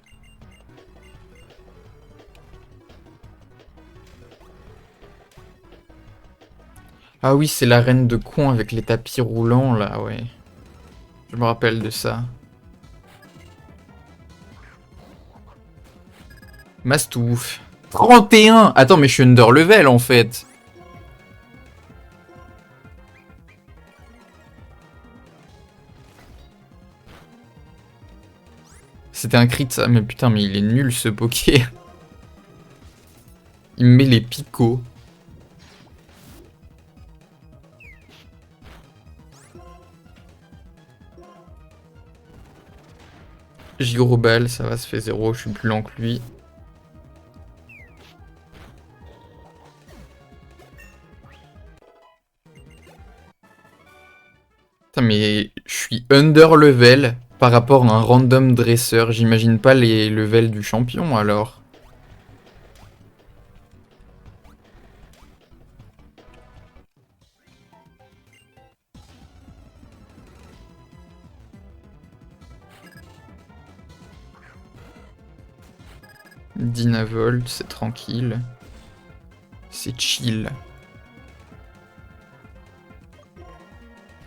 Ah oui, c'est la reine de con avec les tapis roulants, là, ouais. Je me rappelle de ça. Mastouf. 31. Attends, mais je suis under level, en fait. C'était un crit, ça. Mais putain, mais il est nul, ce poké. Il me met les picots. Gyrobal, ça va, ça fait 0. Je suis plus lent que lui. Putain, mais je suis under level par rapport à un random dresseur. J'imagine pas les levels du champion, alors. Dynavolt, c'est tranquille. C'est chill.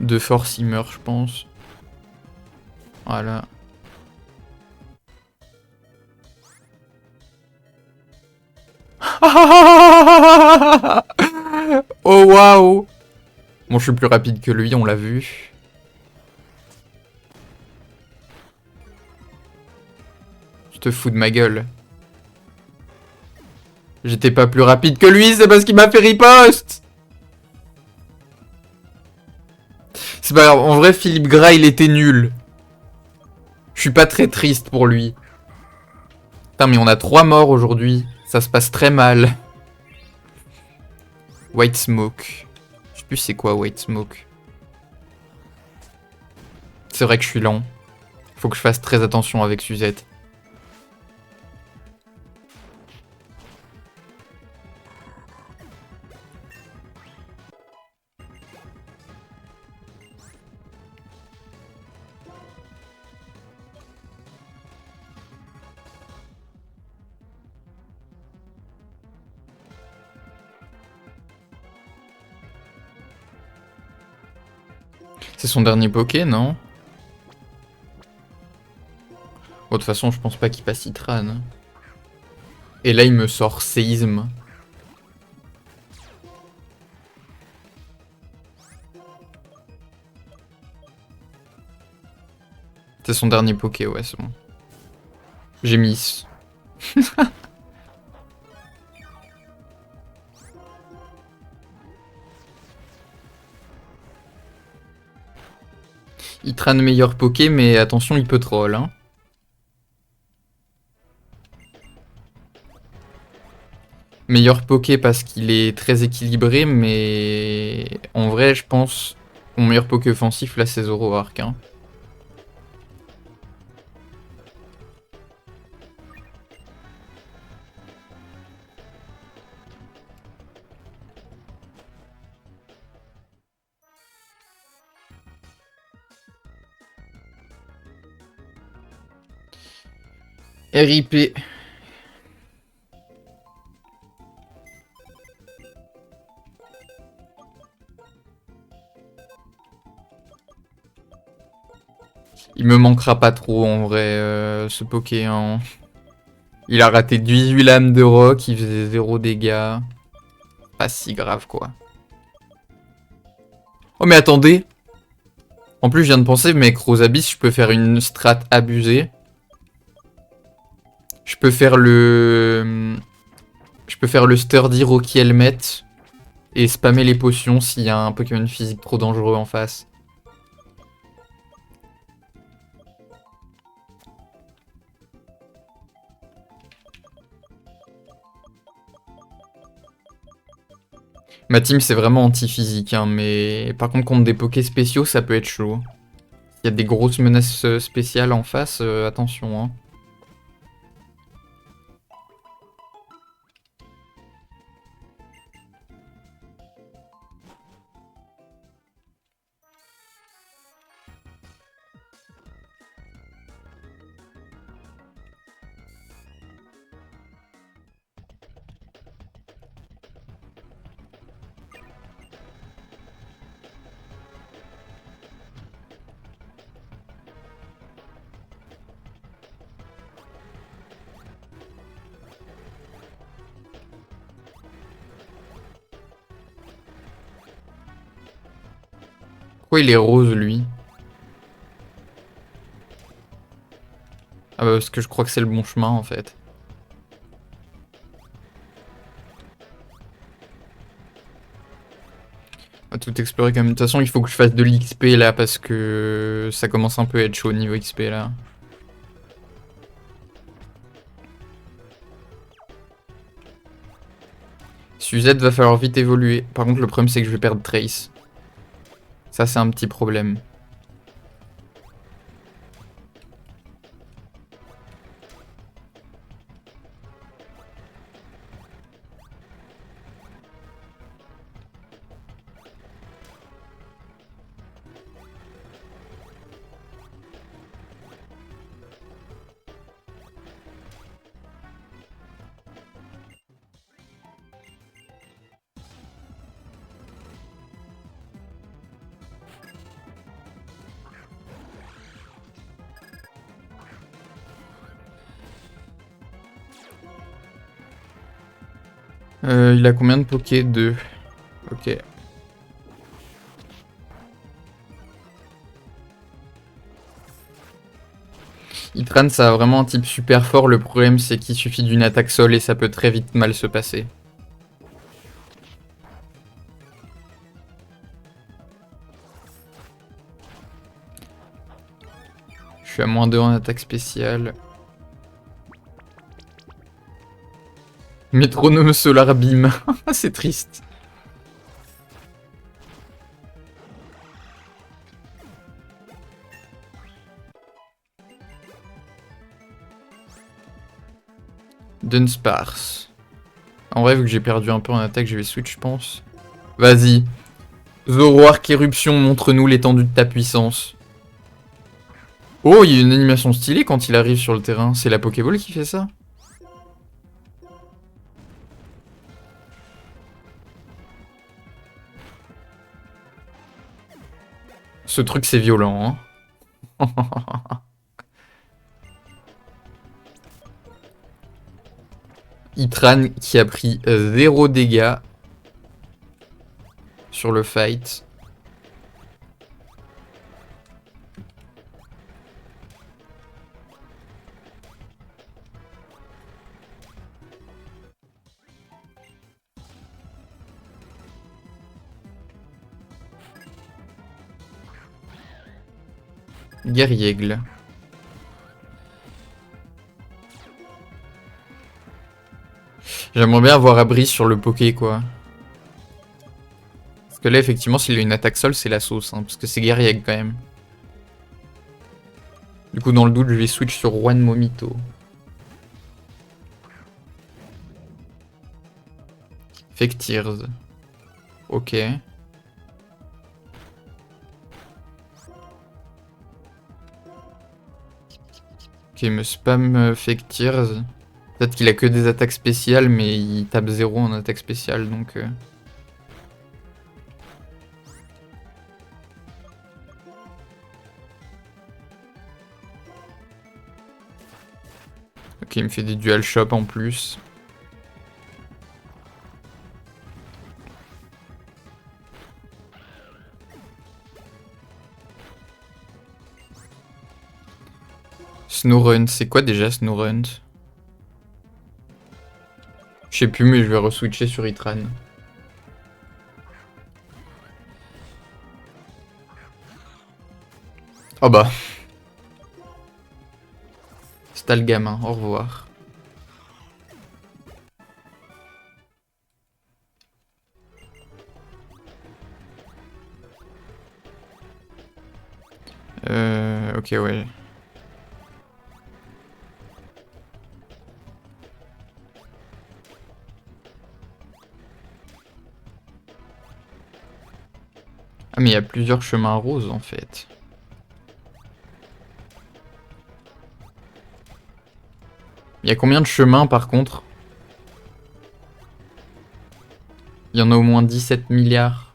De force, il meurt, je pense. Voilà. Oh waouh! Bon, je suis plus rapide que lui, on l'a vu. Je te fous de ma gueule. J'étais pas plus rapide que lui, c'est parce qu'il m'a fait riposte! C'est pas grave, en vrai, Philippe Gras, il était nul. Je suis pas très triste pour lui. Putain, mais on a 3 morts aujourd'hui. Ça se passe très mal. White Smoke. Je sais plus c'est quoi White Smoke. C'est vrai que je suis lent. Faut que je fasse très attention avec Suzette. C'est son dernier poké, non? Bon, de toute façon, je pense pas qu'il passe Itran. Et là, il me sort séisme. C'est son dernier poké, ouais, c'est bon. J'ai miss. Itran meilleur poké, mais attention, il peut troll, hein. Meilleur poké parce qu'il est très équilibré, mais en vrai, je pense mon meilleur poké offensif, là, c'est Zoroark, hein. RIP. Il me manquera pas trop en vrai, ce Poké. Hein. Il a raté 18 lames de roc, il faisait 0 dégâts. Pas si grave quoi. Oh mais attendez! En plus je viens de penser, mec, Rosabis, je peux faire une strat abusée. Je peux faire le... Je peux faire le Sturdy Rocky Helmet et spammer les potions s'il y a un Pokémon physique trop dangereux en face. Ma team c'est vraiment anti-physique, hein, mais par contre contre des Pokés spéciaux ça peut être chaud. Il y a des grosses menaces spéciales en face, attention. Hein. Pourquoi il est rose lui? Ah bah parce que je crois que c'est le bon chemin en fait. On va tout explorer quand même. De toute façon il faut que je fasse de l'XP là parce que ça commence un peu à être chaud au niveau XP là. Suzette va falloir vite évoluer. Par contre le problème c'est que je vais perdre Trace. Ça c'est un petit problème. Il a combien de Poké? 2. Ok. Itran ça a vraiment un type super fort, le problème c'est qu'il suffit d'une attaque sol et ça peut très vite mal se passer. Je suis à -2 en attaque spéciale. Métronome Solar Beam, c'est triste. Dunsparce. En vrai, vu que j'ai perdu un peu en attaque, je vais switch, je pense. Vas-y. Zoroark Éruption, montre-nous l'étendue de ta puissance. Oh, il y a une animation stylée quand il arrive sur le terrain. C'est la Pokéball qui fait ça? Ce truc, c'est violent, hein. Itran qui a pris 0 dégâts sur le fight. Guerriègle. J'aimerais bien avoir Abri sur le Poké, quoi. Parce que là, effectivement, s'il a une attaque sol, c'est la sauce. Hein, parce que c'est Guerriègle, quand même. Du coup, dans le doute, je vais switch sur Juan Momito. Fektirs. Ok. Ok, il me spam Fektirs. Peut-être qu'il a que des attaques spéciales, mais il tape 0 en attaque spéciale, donc... Ok, il me fait des dual shop en plus. Snorunt, c'est quoi déjà Snorunt? Je sais plus, mais je vais reswitcher sur Itran. Oh bah. C'était le gamin, au revoir. Ok, ouais. Ah, mais il y a plusieurs chemins roses en fait. Il y a combien de chemins par contre? Il y en a au moins 17 milliards.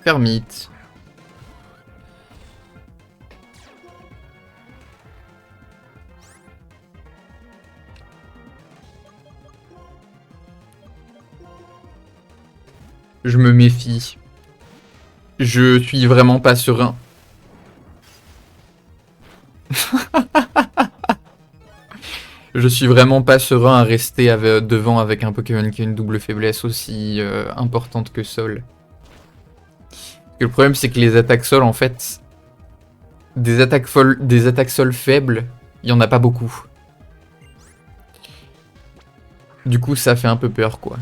Permite. Je me méfie. Je suis vraiment pas serein. Je suis vraiment pas serein à rester devant avec un Pokémon qui a une double faiblesse aussi importante que Sol. Le problème c'est que les attaques Sol en fait, des attaques Sol faibles, il y en a pas beaucoup. Du coup ça fait un peu peur quoi.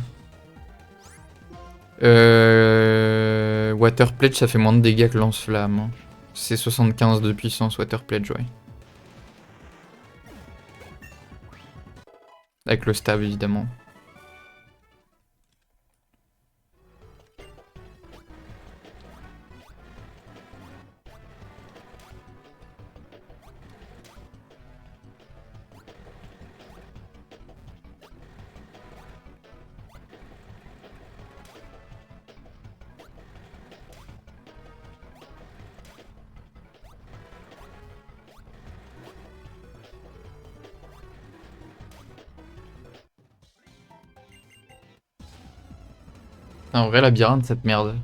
Water Pledge ça fait moins de dégâts que Lance-Flamme. Hein. C'est 75 de puissance Water Pledge, ouais. Avec le stab évidemment. Un vrai labyrinthe cette merde.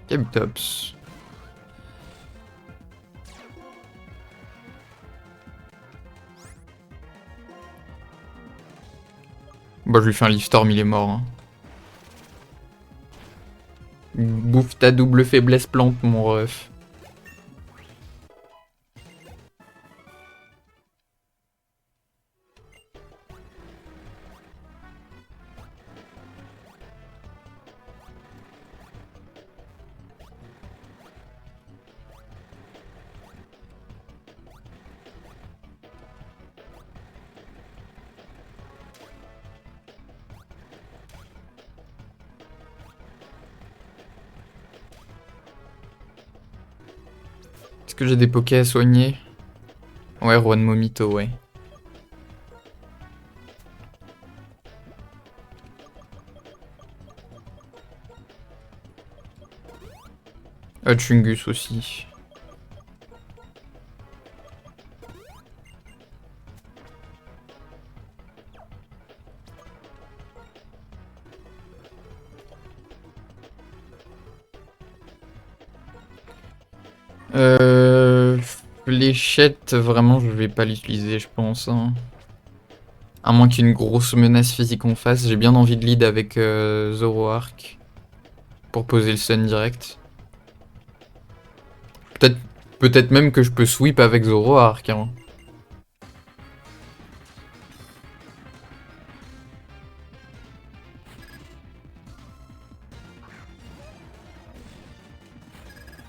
Kabutops. Bah je lui fais un Leaf Storm, il est mort. Hein. Bouffe ta double faiblesse plante mon ref. Est-ce que j'ai des pokés à soigner? Ouais, Juan Momito, ouais. Chungus aussi. Fléchette, vraiment, je vais pas l'utiliser, je pense. Hein. À moins qu'il y ait une grosse menace physique en face, j'ai bien envie de lead avec Zoroark. Pour poser le stun direct. Peut-être même que je peux sweep avec Zoroark. Hein.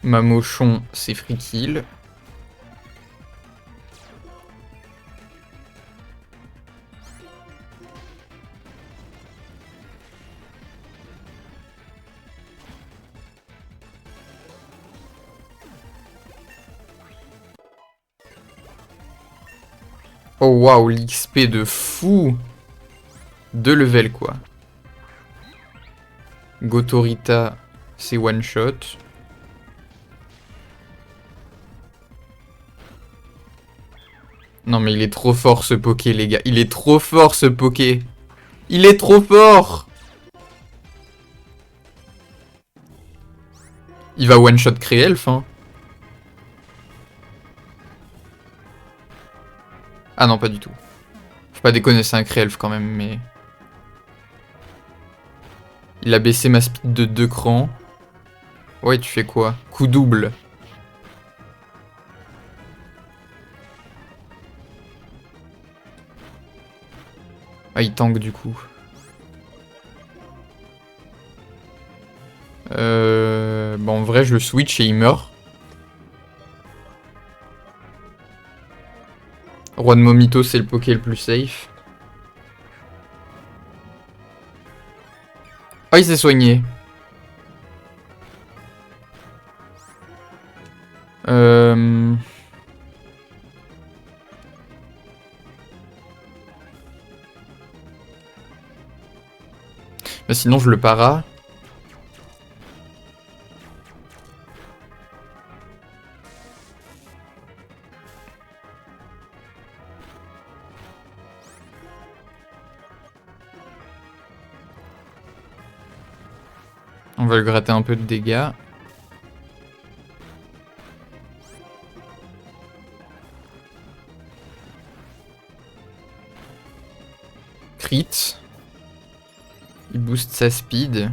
Mamochon, c'est free kill. Oh waouh, l'XP de fou! 2 levels quoi. Gotorita, c'est one shot. Non mais il est trop fort ce Poké les gars. Il est trop fort ce Poké. Il est trop fort. Il va one shot Créelf hein. Ah non pas du tout. Faut pas déconner c'est un Créelf quand même mais... Il a baissé ma speed de 2 crans. Ouais tu fais quoi? Coup double. Ah il tank du coup. Bon en vrai je le switch et il meurt. Roi de Momito c'est le Poké le plus safe. Oh il s'est soigné. Bah, sinon je le para. On va le gratter un peu de dégâts. Crit. Il booste sa speed.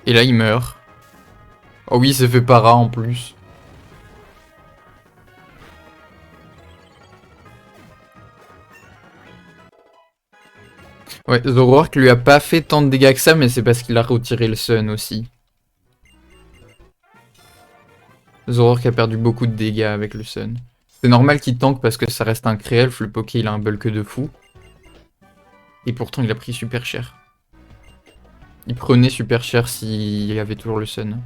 Et là il meurt. Oh oui, il s'est fait para en plus. Ouais, Zoroark lui a pas fait tant de dégâts que ça, mais c'est parce qu'il a retiré le Sun aussi. Zoroark a perdu beaucoup de dégâts avec le Sun. C'est normal qu'il tank parce que ça reste un Créelf, le Poké il a un bulk de fou. Et pourtant il a pris super cher. Il prenait super cher s'il y avait toujours le Sun.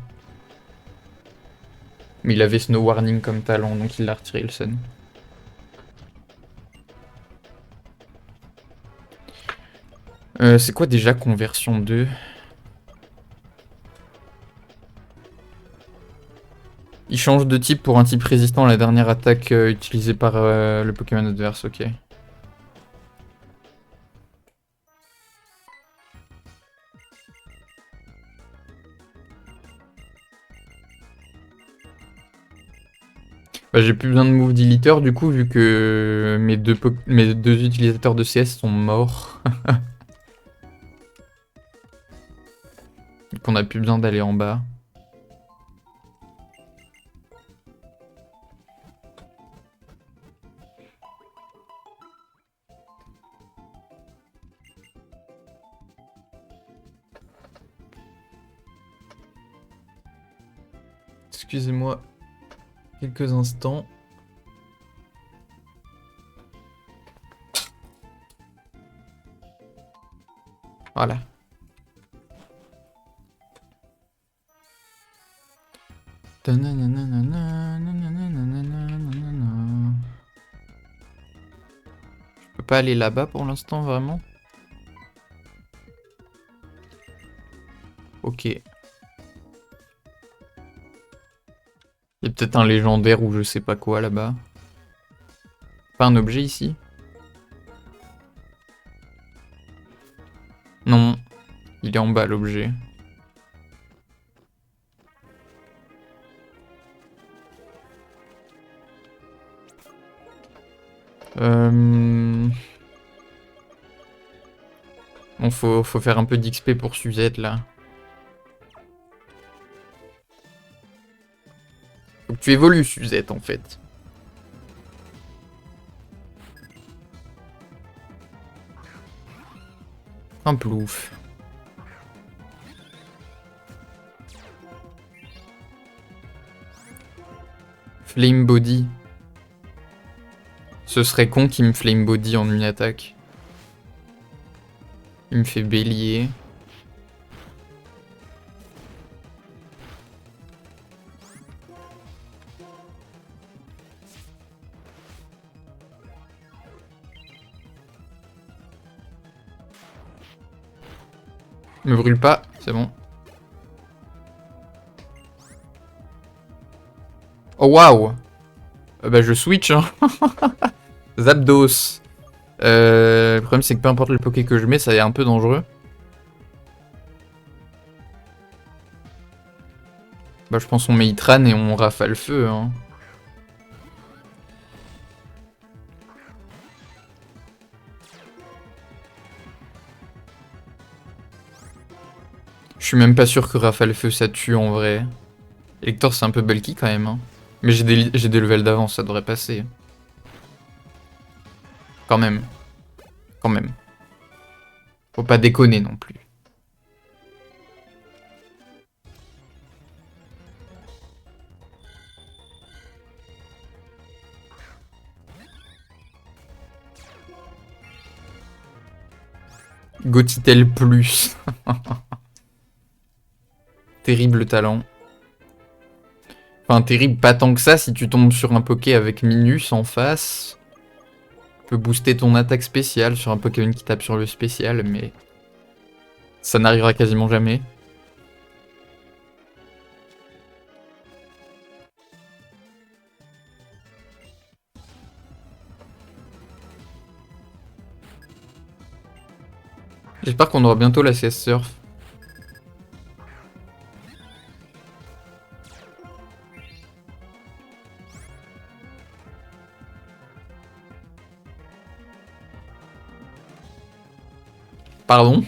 Mais il avait Snow Warning comme talent, donc il a retiré le Sun. C'est quoi déjà conversion 2? Il change de type pour un type résistant à la dernière attaque utilisée par le Pokémon adverse, ok. Bah, j'ai plus besoin de move deleter du coup, vu que mes deux utilisateurs de CS sont morts. Donc on a plus besoin d'aller en bas. Excusez-moi quelques instants. Voilà. Je peux pas aller là-bas pour l'instant, vraiment? Ok. Il y a peut-être un légendaire ou je sais pas quoi là-bas. Pas un objet ici? Non. Il est en bas l'objet. Bon, faut faire un peu d'XP pour Suzette là. Faut que tu évolues Suzette en fait. Un plouf. Flame Body. Ce serait con qu'il me Flame Body en une attaque. Il me fait bélier. Me brûle pas, c'est bon. Oh waouh. Bah je switch hein. Zapdos. Le problème c'est que peu importe le poké que je mets, ça est un peu dangereux. Bah je pense qu'on met Itran et on rafale feu hein. Je suis même pas sûr que rafale feu ça tue en vrai. Hector c'est un peu bulky quand même hein. Mais j'ai des levels d'avance, ça devrait passer. Quand même. Quand même. Faut pas déconner non plus. Gotitel plus. Terrible talent. Enfin, terrible pas tant que ça si tu tombes sur un Poké avec Minus en face. Tu peux booster ton attaque spéciale sur un Pokémon qui tape sur le spécial, mais ça n'arrivera quasiment jamais. J'espère qu'on aura bientôt la CS Surf. Pardon?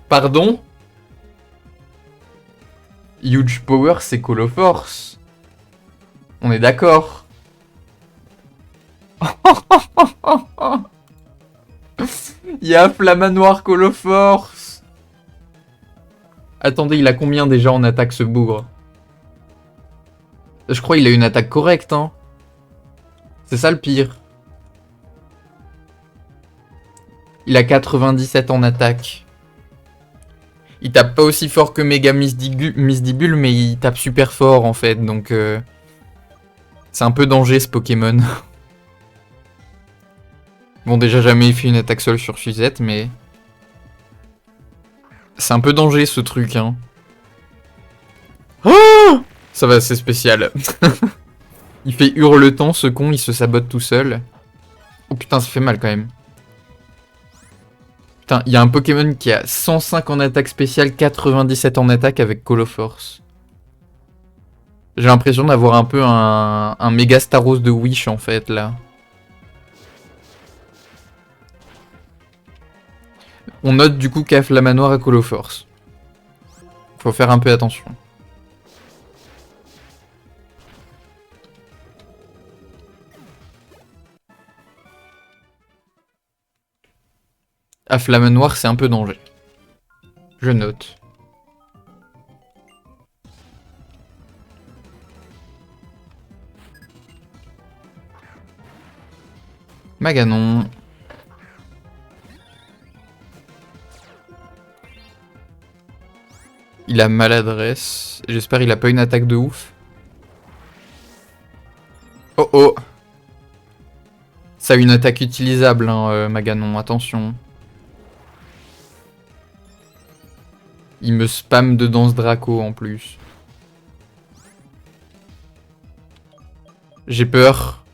Pardon? Huge Power, c'est Call of Force. On est d'accord. Il y a Flamanoir Call of Force. Attendez, il a combien déjà en attaque ce bougre? Je crois qu'il a une attaque correcte, hein. C'est ça le pire. Il a 97 en attaque. Il tape pas aussi fort que Mega Misdibule, mais il tape super fort en fait, donc c'est un peu danger ce Pokémon. Bon, déjà jamais fait une attaque seule sur Suzette, mais c'est un peu danger ce truc, hein. Oh, ça va, c'est spécial. Il fait hurle-temps, ce con, il se sabote tout seul. Oh putain, ça fait mal quand même. Putain, il y a un Pokémon qui a 105 en attaque spéciale, 97 en attaque avec Call of Force. J'ai l'impression d'avoir un peu un méga Staros de Wish en fait là. On note du coup qu'à Flamanoir à Call of Force. Faut faire un peu attention. À Flamanoir, c'est un peu danger. Je note. Maganon. Il a maladresse. J'espère qu'il a pas une attaque de ouf. Oh oh. Ça a une attaque utilisable, hein, Maganon, attention. Il me spam de danse Draco en plus. J'ai peur.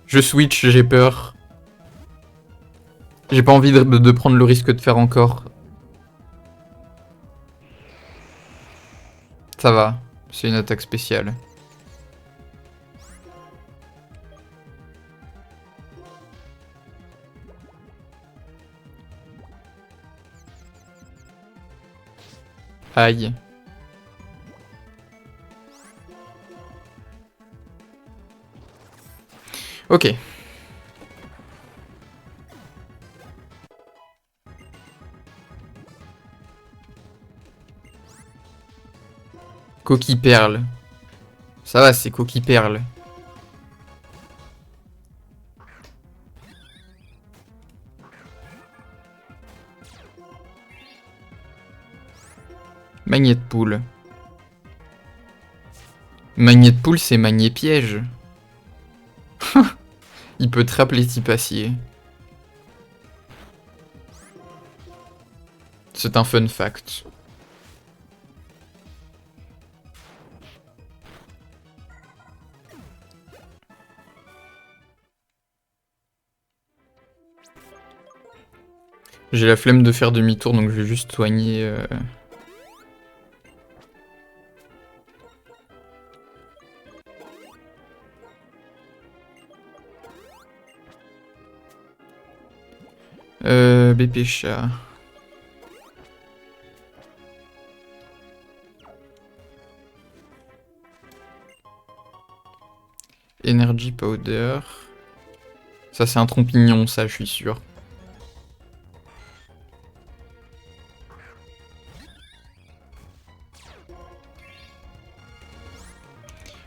Je switch, j'ai peur. J'ai pas envie de prendre le risque de faire encore. Ça va, c'est une attaque spéciale. Aïe. Ok. Coquille perle. Ça va, c'est coquille perle. Magnet de poule. Magnet de poule, c'est magnet piège. Il peut trapper les types acier. C'est un fun fact. J'ai la flemme de faire demi-tour, donc je vais juste soigner... BP chat. Energy powder. Ça c'est un trompignon, ça je suis sûr.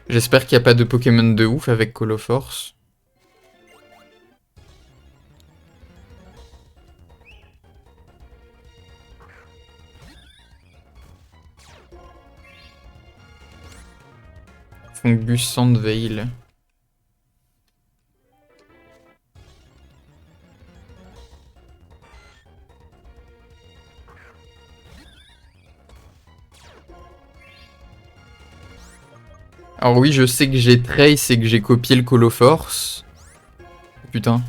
J'espère qu'il n'y a pas de Pokémon de ouf avec Coloforce. Fungus Sandveil. Alors oui, je sais que j'ai Trace et que j'ai copié le Coloforce. Putain.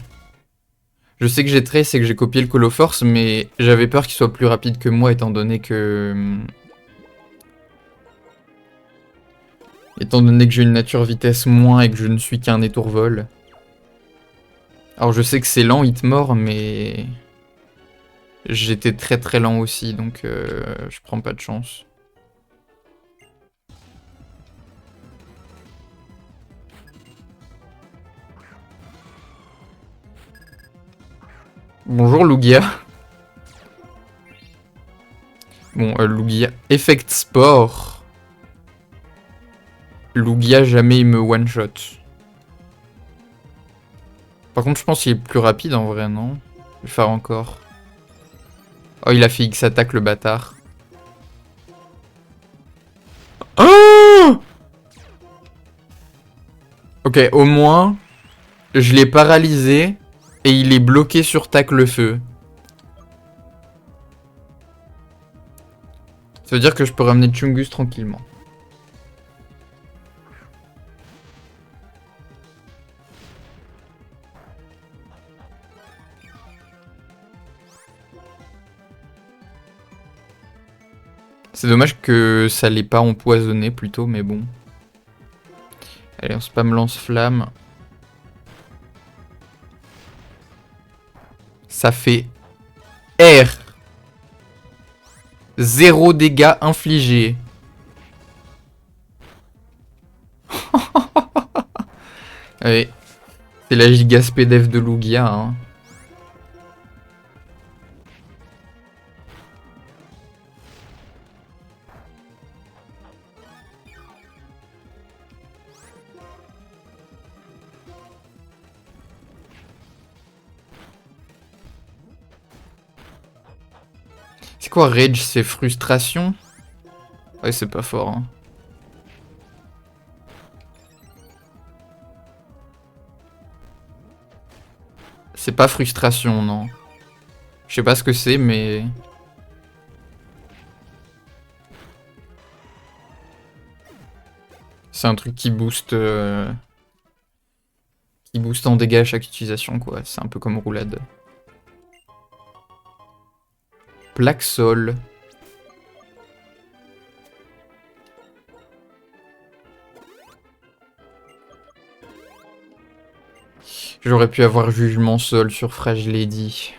Je sais que j'ai Trace et que j'ai copié le Coloforce, mais j'avais peur qu'il soit plus rapide que moi étant donné que... Étant donné que j'ai une nature vitesse moins et que je ne suis qu'un étourvol. Alors je sais que c'est lent, Hitmore, mais... J'étais très très lent aussi, donc je prends pas de chance. Bonjour Lugia. Bon, Lugia. Effect Sport. Lugia, jamais il me one-shot. Par contre, je pense qu'il est plus rapide en vrai, non? Je vais faire encore. Oh, il a fait X-attaque le bâtard. Oh, ok, au moins, je l'ai paralysé et il est bloqué sur tac le feu. Ça veut dire que je peux ramener Chungus tranquillement. C'est dommage que ça l'ait pas empoisonné plutôt, mais bon. Allez, on spam lance-flamme. Ça fait R. 0 dégâts infligés. Allez. C'est la gigaspédef de Lugia, hein. C'est quoi Rage? C'est frustration? Ouais, c'est pas fort, hein. C'est pas frustration, non. Je sais pas ce que c'est, mais... C'est un truc qui booste... Qui booste en dégâts à chaque utilisation, quoi. C'est un peu comme roulade. Plaque sol. J'aurais pu avoir jugement sol sur Frage Lady.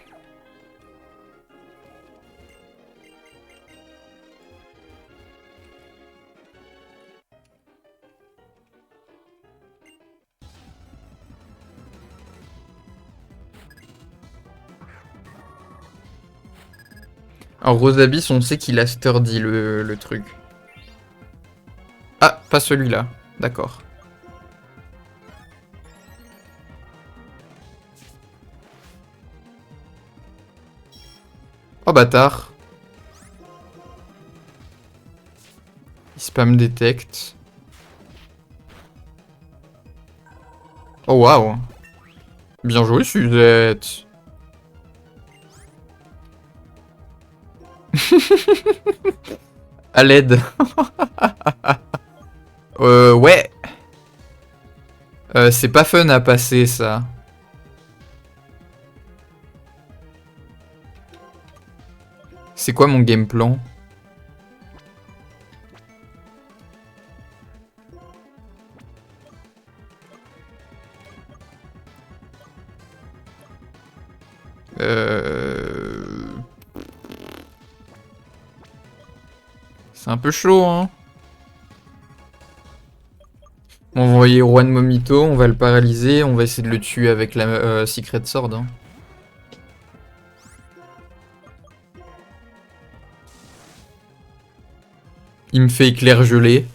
Alors Rosabis, on sait qu'il a sturdy le truc. Ah, pas celui-là. D'accord. Oh bâtard. Il spam detect. Oh waouh. Bien joué Suzette. À l'aide. Ouais. C'est pas fun à passer, ça. C'est quoi mon game plan? C'est un peu chaud, hein. On va envoyer Juan Momito, on va le paralyser, on va essayer de le tuer avec la Secret Sword. Hein. Il me fait éclair gelé.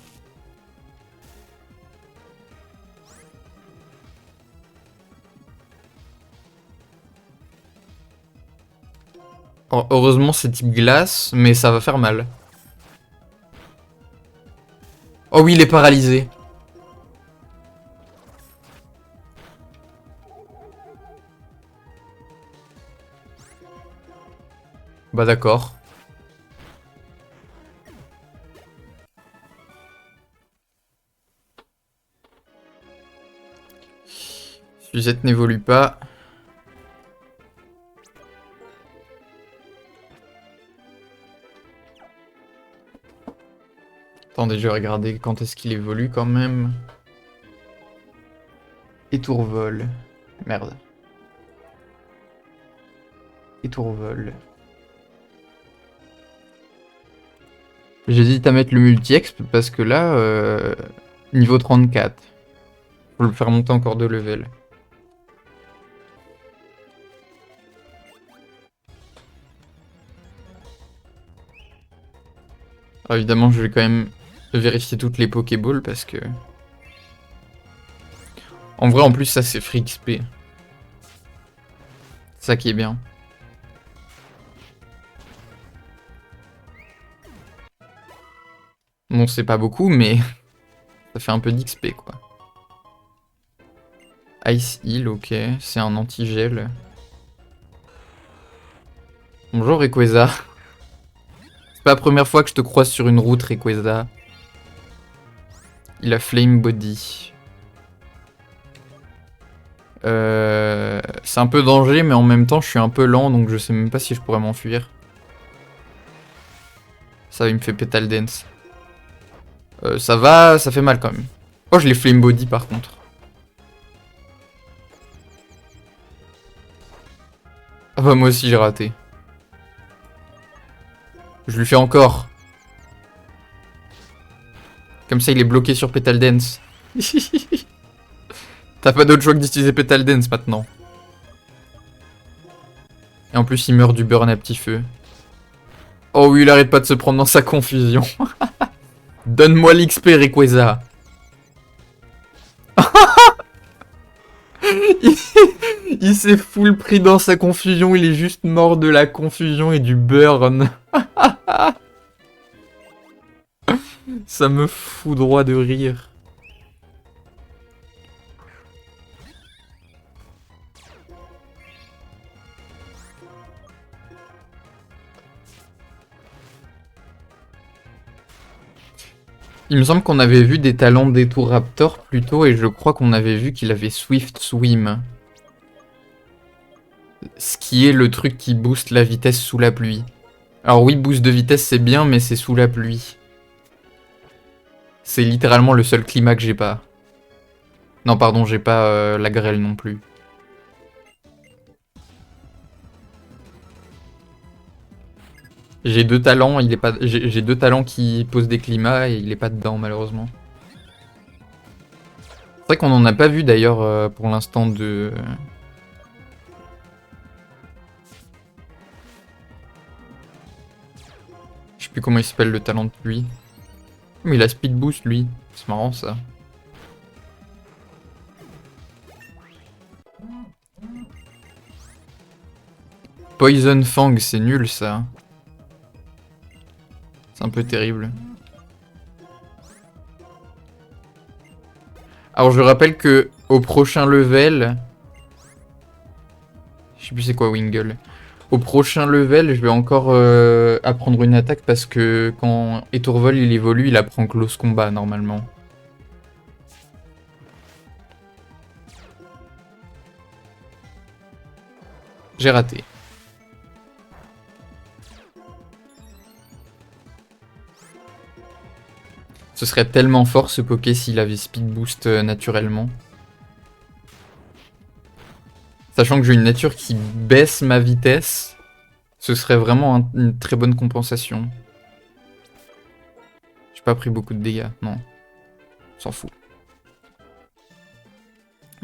Oh, heureusement c'est type glace, mais ça va faire mal. Oh oui, il est paralysé. Bah d'accord. Suzette n'évolue pas. Attendez, je vais regarder quand est-ce qu'il évolue quand même. Étourvol. Merde. Étourvol. J'hésite à mettre le multi-exp parce que là, niveau 34. Faut le faire monter encore 2 levels. Alors évidemment, je vais quand même vérifier toutes les Pokéballs parce que... En vrai, en plus, ça c'est free XP. C'est ça qui est bien. Bon, c'est pas beaucoup, mais ça fait un peu d'XP, quoi. Ice Heal, ok. C'est un anti-gel. Bonjour, Rayquaza. C'est pas la première fois que je te croise sur une route, Rayquaza. Il a Flame Body. C'est un peu danger, mais en même temps, je suis un peu lent, donc je sais même pas si je pourrais m'enfuir. Ça, il me fait Petal Dance. Ça va, ça fait mal quand même. Oh, je l'ai Flame Body par contre. Ah bah moi aussi j'ai raté. Je lui fais encore. Comme ça il est bloqué sur Petal Dance. T'as pas d'autre choix que d'utiliser Petal Dance maintenant. Et en plus il meurt du burn à petit feu. Oh oui, il arrête pas de se prendre dans sa confusion. Donne-moi l'XP, Rayquaza. Il s'est full pris dans sa confusion, il est juste mort de la confusion et du burn. Ça me fout droit de rire. Il me semble qu'on avait vu des talents d'Etoraptor plus tôt et je crois qu'on avait vu qu'il avait Swift Swim. Ce qui est le truc qui booste la vitesse sous la pluie. Alors oui, boost de vitesse c'est bien, mais c'est sous la pluie. C'est littéralement le seul climat que j'ai pas. Non, pardon, j'ai pas la grêle non plus. J'ai 2 talents, il est pas. J'ai 2 talents qui posent des climats et il est pas dedans malheureusement. C'est vrai qu'on en a pas vu d'ailleurs pour l'instant de. Je sais plus comment il s'appelle le talent de pluie. Mais il a speed boost lui. C'est marrant ça. Poison Fang, c'est nul ça. C'est un peu terrible. Alors je rappelle que au prochain level... Je sais plus c'est quoi Wingull. Au prochain level, je vais encore apprendre une attaque parce que quand Etourvol il évolue, il apprend Close Combat normalement. J'ai raté. Ce serait tellement fort ce Poké s'il avait Speed Boost naturellement. Sachant que j'ai une nature qui baisse ma vitesse, ce serait vraiment une très bonne compensation. J'ai pas pris beaucoup de dégâts, non. On s'en fout.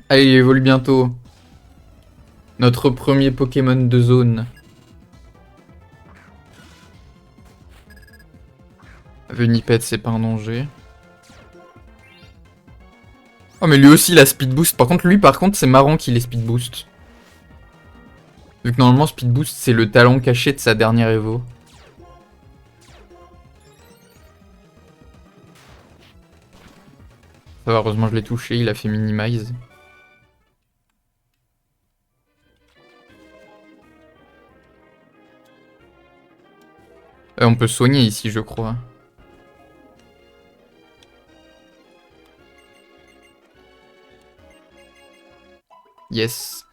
Allez, il évolue bientôt. Notre premier Pokémon de zone. Venipede, c'est pas un danger. Oh, mais lui aussi, il a Speed Boost. Par contre, c'est marrant qu'il ait Speed Boost. Vu que normalement, Speed Boost, c'est le talent caché de sa dernière Evo. Ça va, heureusement, je l'ai touché. Il a fait Minimize. On peut soigner ici, je crois. Yes.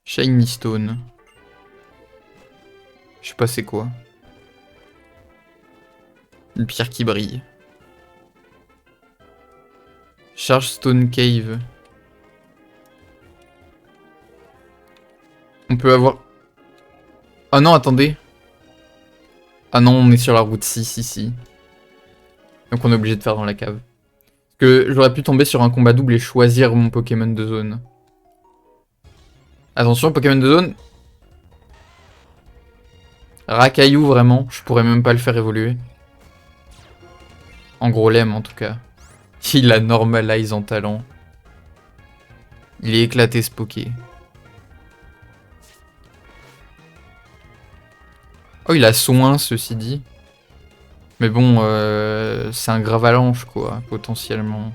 Shiny Stone. Je sais pas c'est quoi. Une pierre qui brille. Charge Stone Cave. On peut avoir... Ah non, attendez. Ah non, on est sur la route 6 ici. Donc on est obligé de faire dans la cave. Parce que j'aurais pu tomber sur un combat double et choisir mon Pokémon de zone. Attention, Pokémon de zone. Rakaillou, vraiment. Je pourrais même pas le faire évoluer. En gros, lemme, en tout cas. Il a normalise en talent. Il est éclaté, ce Poké. Oh, il a soin, ceci dit. Mais bon, c'est un Gravalanche, quoi, potentiellement.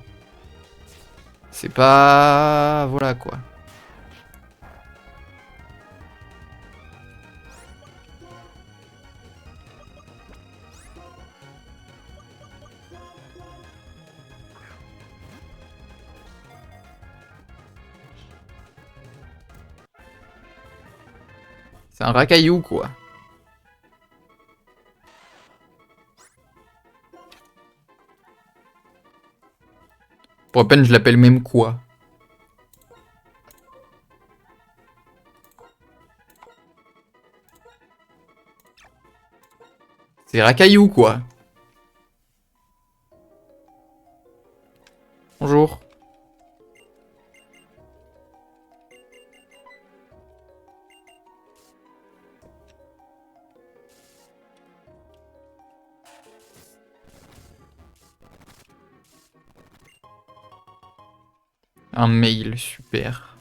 C'est pas... Voilà, quoi. C'est un Rakaillou, quoi. Pour à peine, je l'appelle même quoi. C'est Rakaillou, quoi. Bonjour. Un mail, super.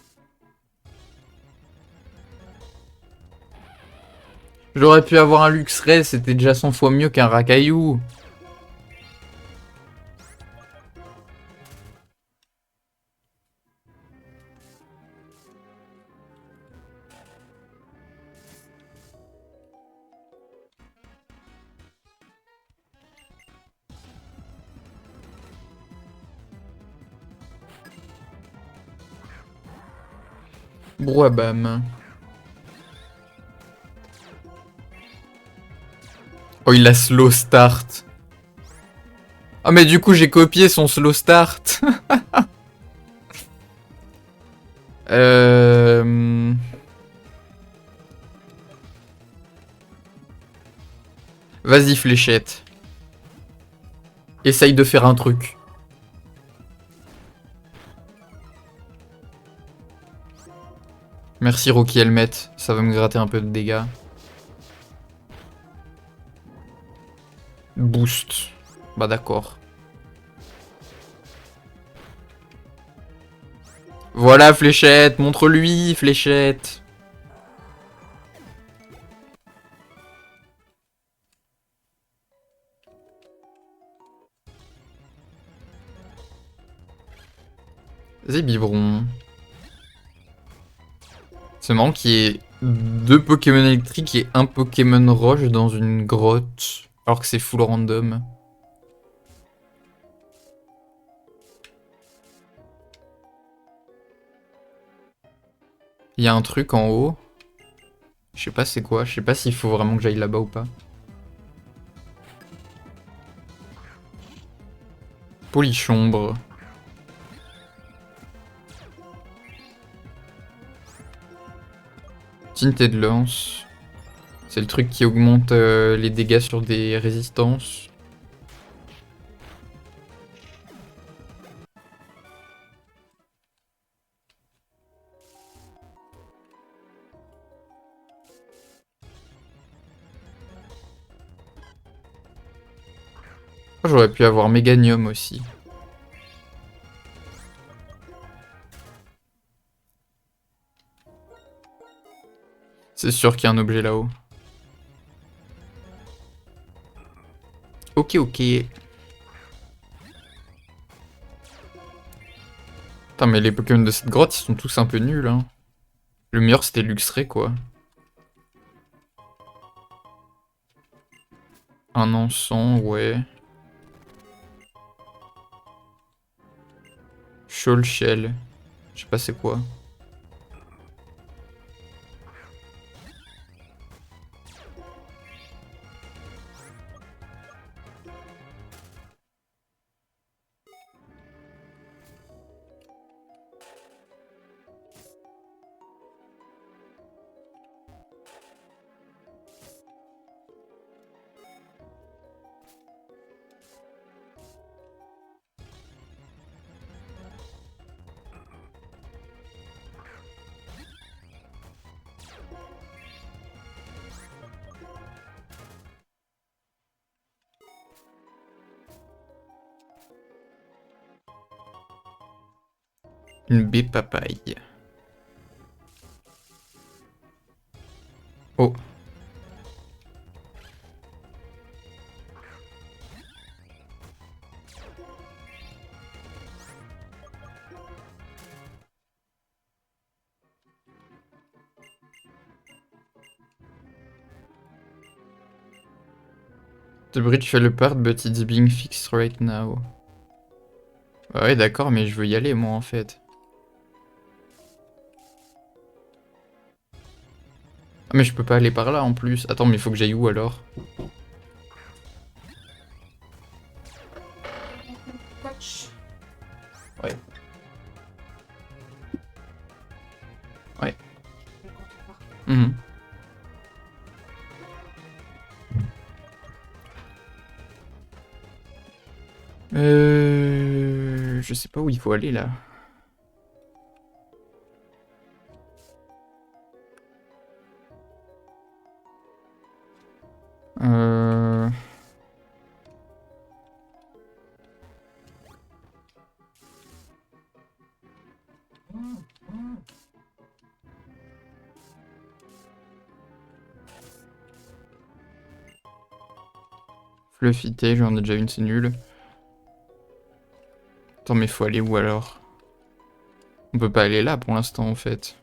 J'aurais pu avoir un Luxray, c'était déjà 100 fois mieux qu'un Rakaillou. Brouhabam. Oh, il a slow start. Ah, mais du coup, j'ai copié son slow start. Vas-y, fléchette. Essaye de faire un truc. Merci Rocky Helmet, ça va me gratter un peu de dégâts. Boost. Bah d'accord. Voilà Fléchette, montre-lui Fléchette. Vas-y Biberon. C'est marrant qu'il y ait 2 Pokémon électriques et un Pokémon roche dans une grotte, alors que c'est full random. Il y a un truc en haut. Je sais pas c'est quoi, je sais pas s'il faut vraiment que j'aille là-bas ou pas. Polychombre. Tinted lance. C'est le truc qui augmente les dégâts sur des résistances. J'aurais pu avoir Méganium aussi. C'est sûr qu'il y a un objet là-haut. Ok, ok. Putain, mais les Pokémon de cette grotte, ils sont tous un peu nuls, hein. Le meilleur, c'était Luxray, quoi. Un encens, ouais. Shoal Shell. Je sais pas c'est quoi. Une baie papaye. Oh. The bridge fell apart, but it's being fixed right now. Bah ouais, d'accord, mais je veux y aller, moi, en fait. Ah, mais je peux pas aller par là, en plus. Attends, mais il faut que j'aille où, alors? Ouais. Ouais. Mhm. Je sais pas où il faut aller, là. Euh... Fluffité, j'en ai déjà une, c'est nul. Attends, mais faut aller où, alors? On peut pas aller là, pour l'instant, en fait.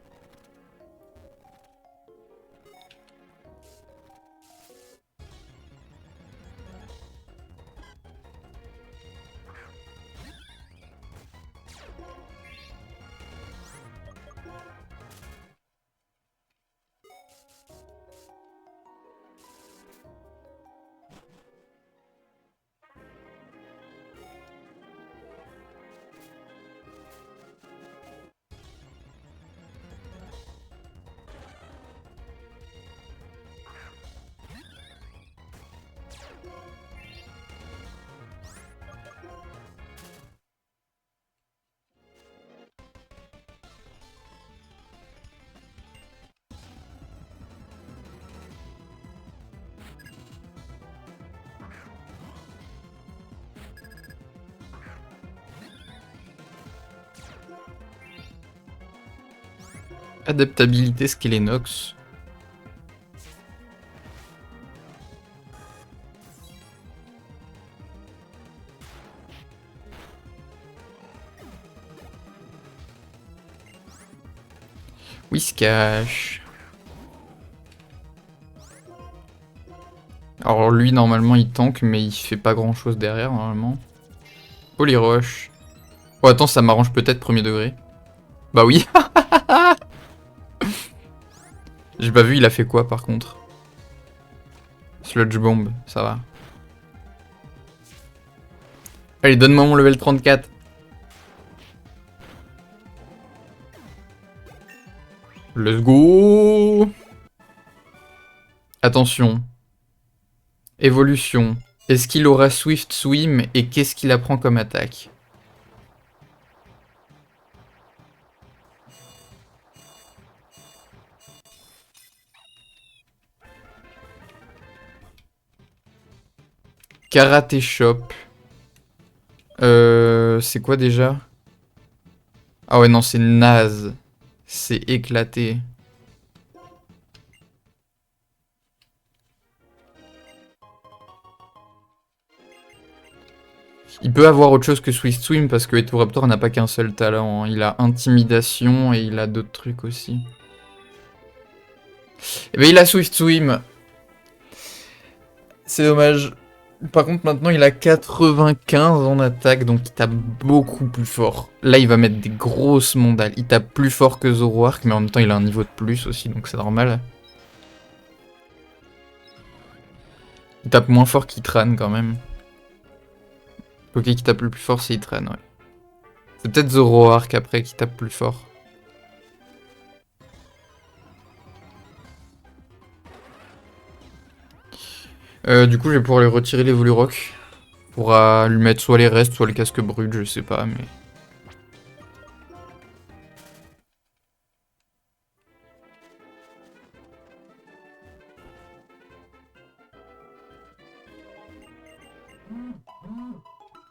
Adaptabilité Skelenox. Whiscash. Alors lui, normalement, il tank, mais il fait pas grand-chose derrière, normalement. Polyroche. Oh, attends, ça m'arrange peut-être premier degré. Bah oui. J'ai pas vu, il a fait quoi, par contre. Sludge Bomb, ça va. Allez, donne-moi mon level 34. Let's go. Attention. Évolution. Est-ce qu'il aura Swift Swim et qu'est-ce qu'il apprend comme attaque? Karaté Shop. C'est quoi déjà? Ah ouais, non, c'est naze. C'est éclaté. Il peut avoir autre chose que Swift Swim parce que Etoraptor n'a pas qu'un seul talent. Hein. Il a Intimidation et il a d'autres trucs aussi. Et ben il a Swift Swim. C'est dommage. Par contre, maintenant, il a 95 en attaque, donc il tape beaucoup plus fort. Là, il va mettre des grosses mondales. Il tape plus fort que Zoroark, mais en même temps, il a un niveau de plus aussi, donc c'est normal. Il tape moins fort qu'Itran, quand même. Ok, qui tape le plus fort, c'est Itran, ouais. C'est peut-être Zoroark, après, qui tape plus fort. Du coup, je vais pouvoir lui retirer les Volurock. On pourra lui mettre soit les restes, soit le casque brut, je sais pas, mais...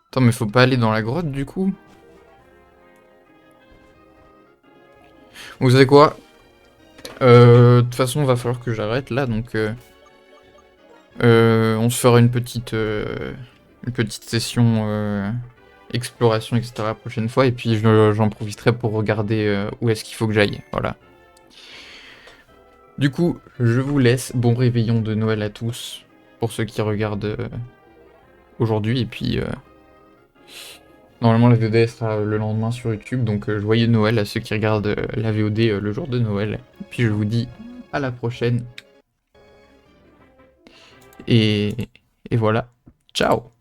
Attends, mais faut pas aller dans la grotte, du coup? Vous savez quoi? De toute façon, va falloir que j'arrête, là, donc... on se fera une petite session exploration, etc. la prochaine fois, et puis j'en profiterai pour regarder où est-ce qu'il faut que j'aille. Voilà. Du coup, je vous laisse. Bon réveillon de Noël à tous, pour ceux qui regardent aujourd'hui, et puis normalement la VOD sera le lendemain sur YouTube, donc joyeux Noël à ceux qui regardent la VOD le jour de Noël. Et puis je vous dis à la prochaine. Et voilà. Ciao!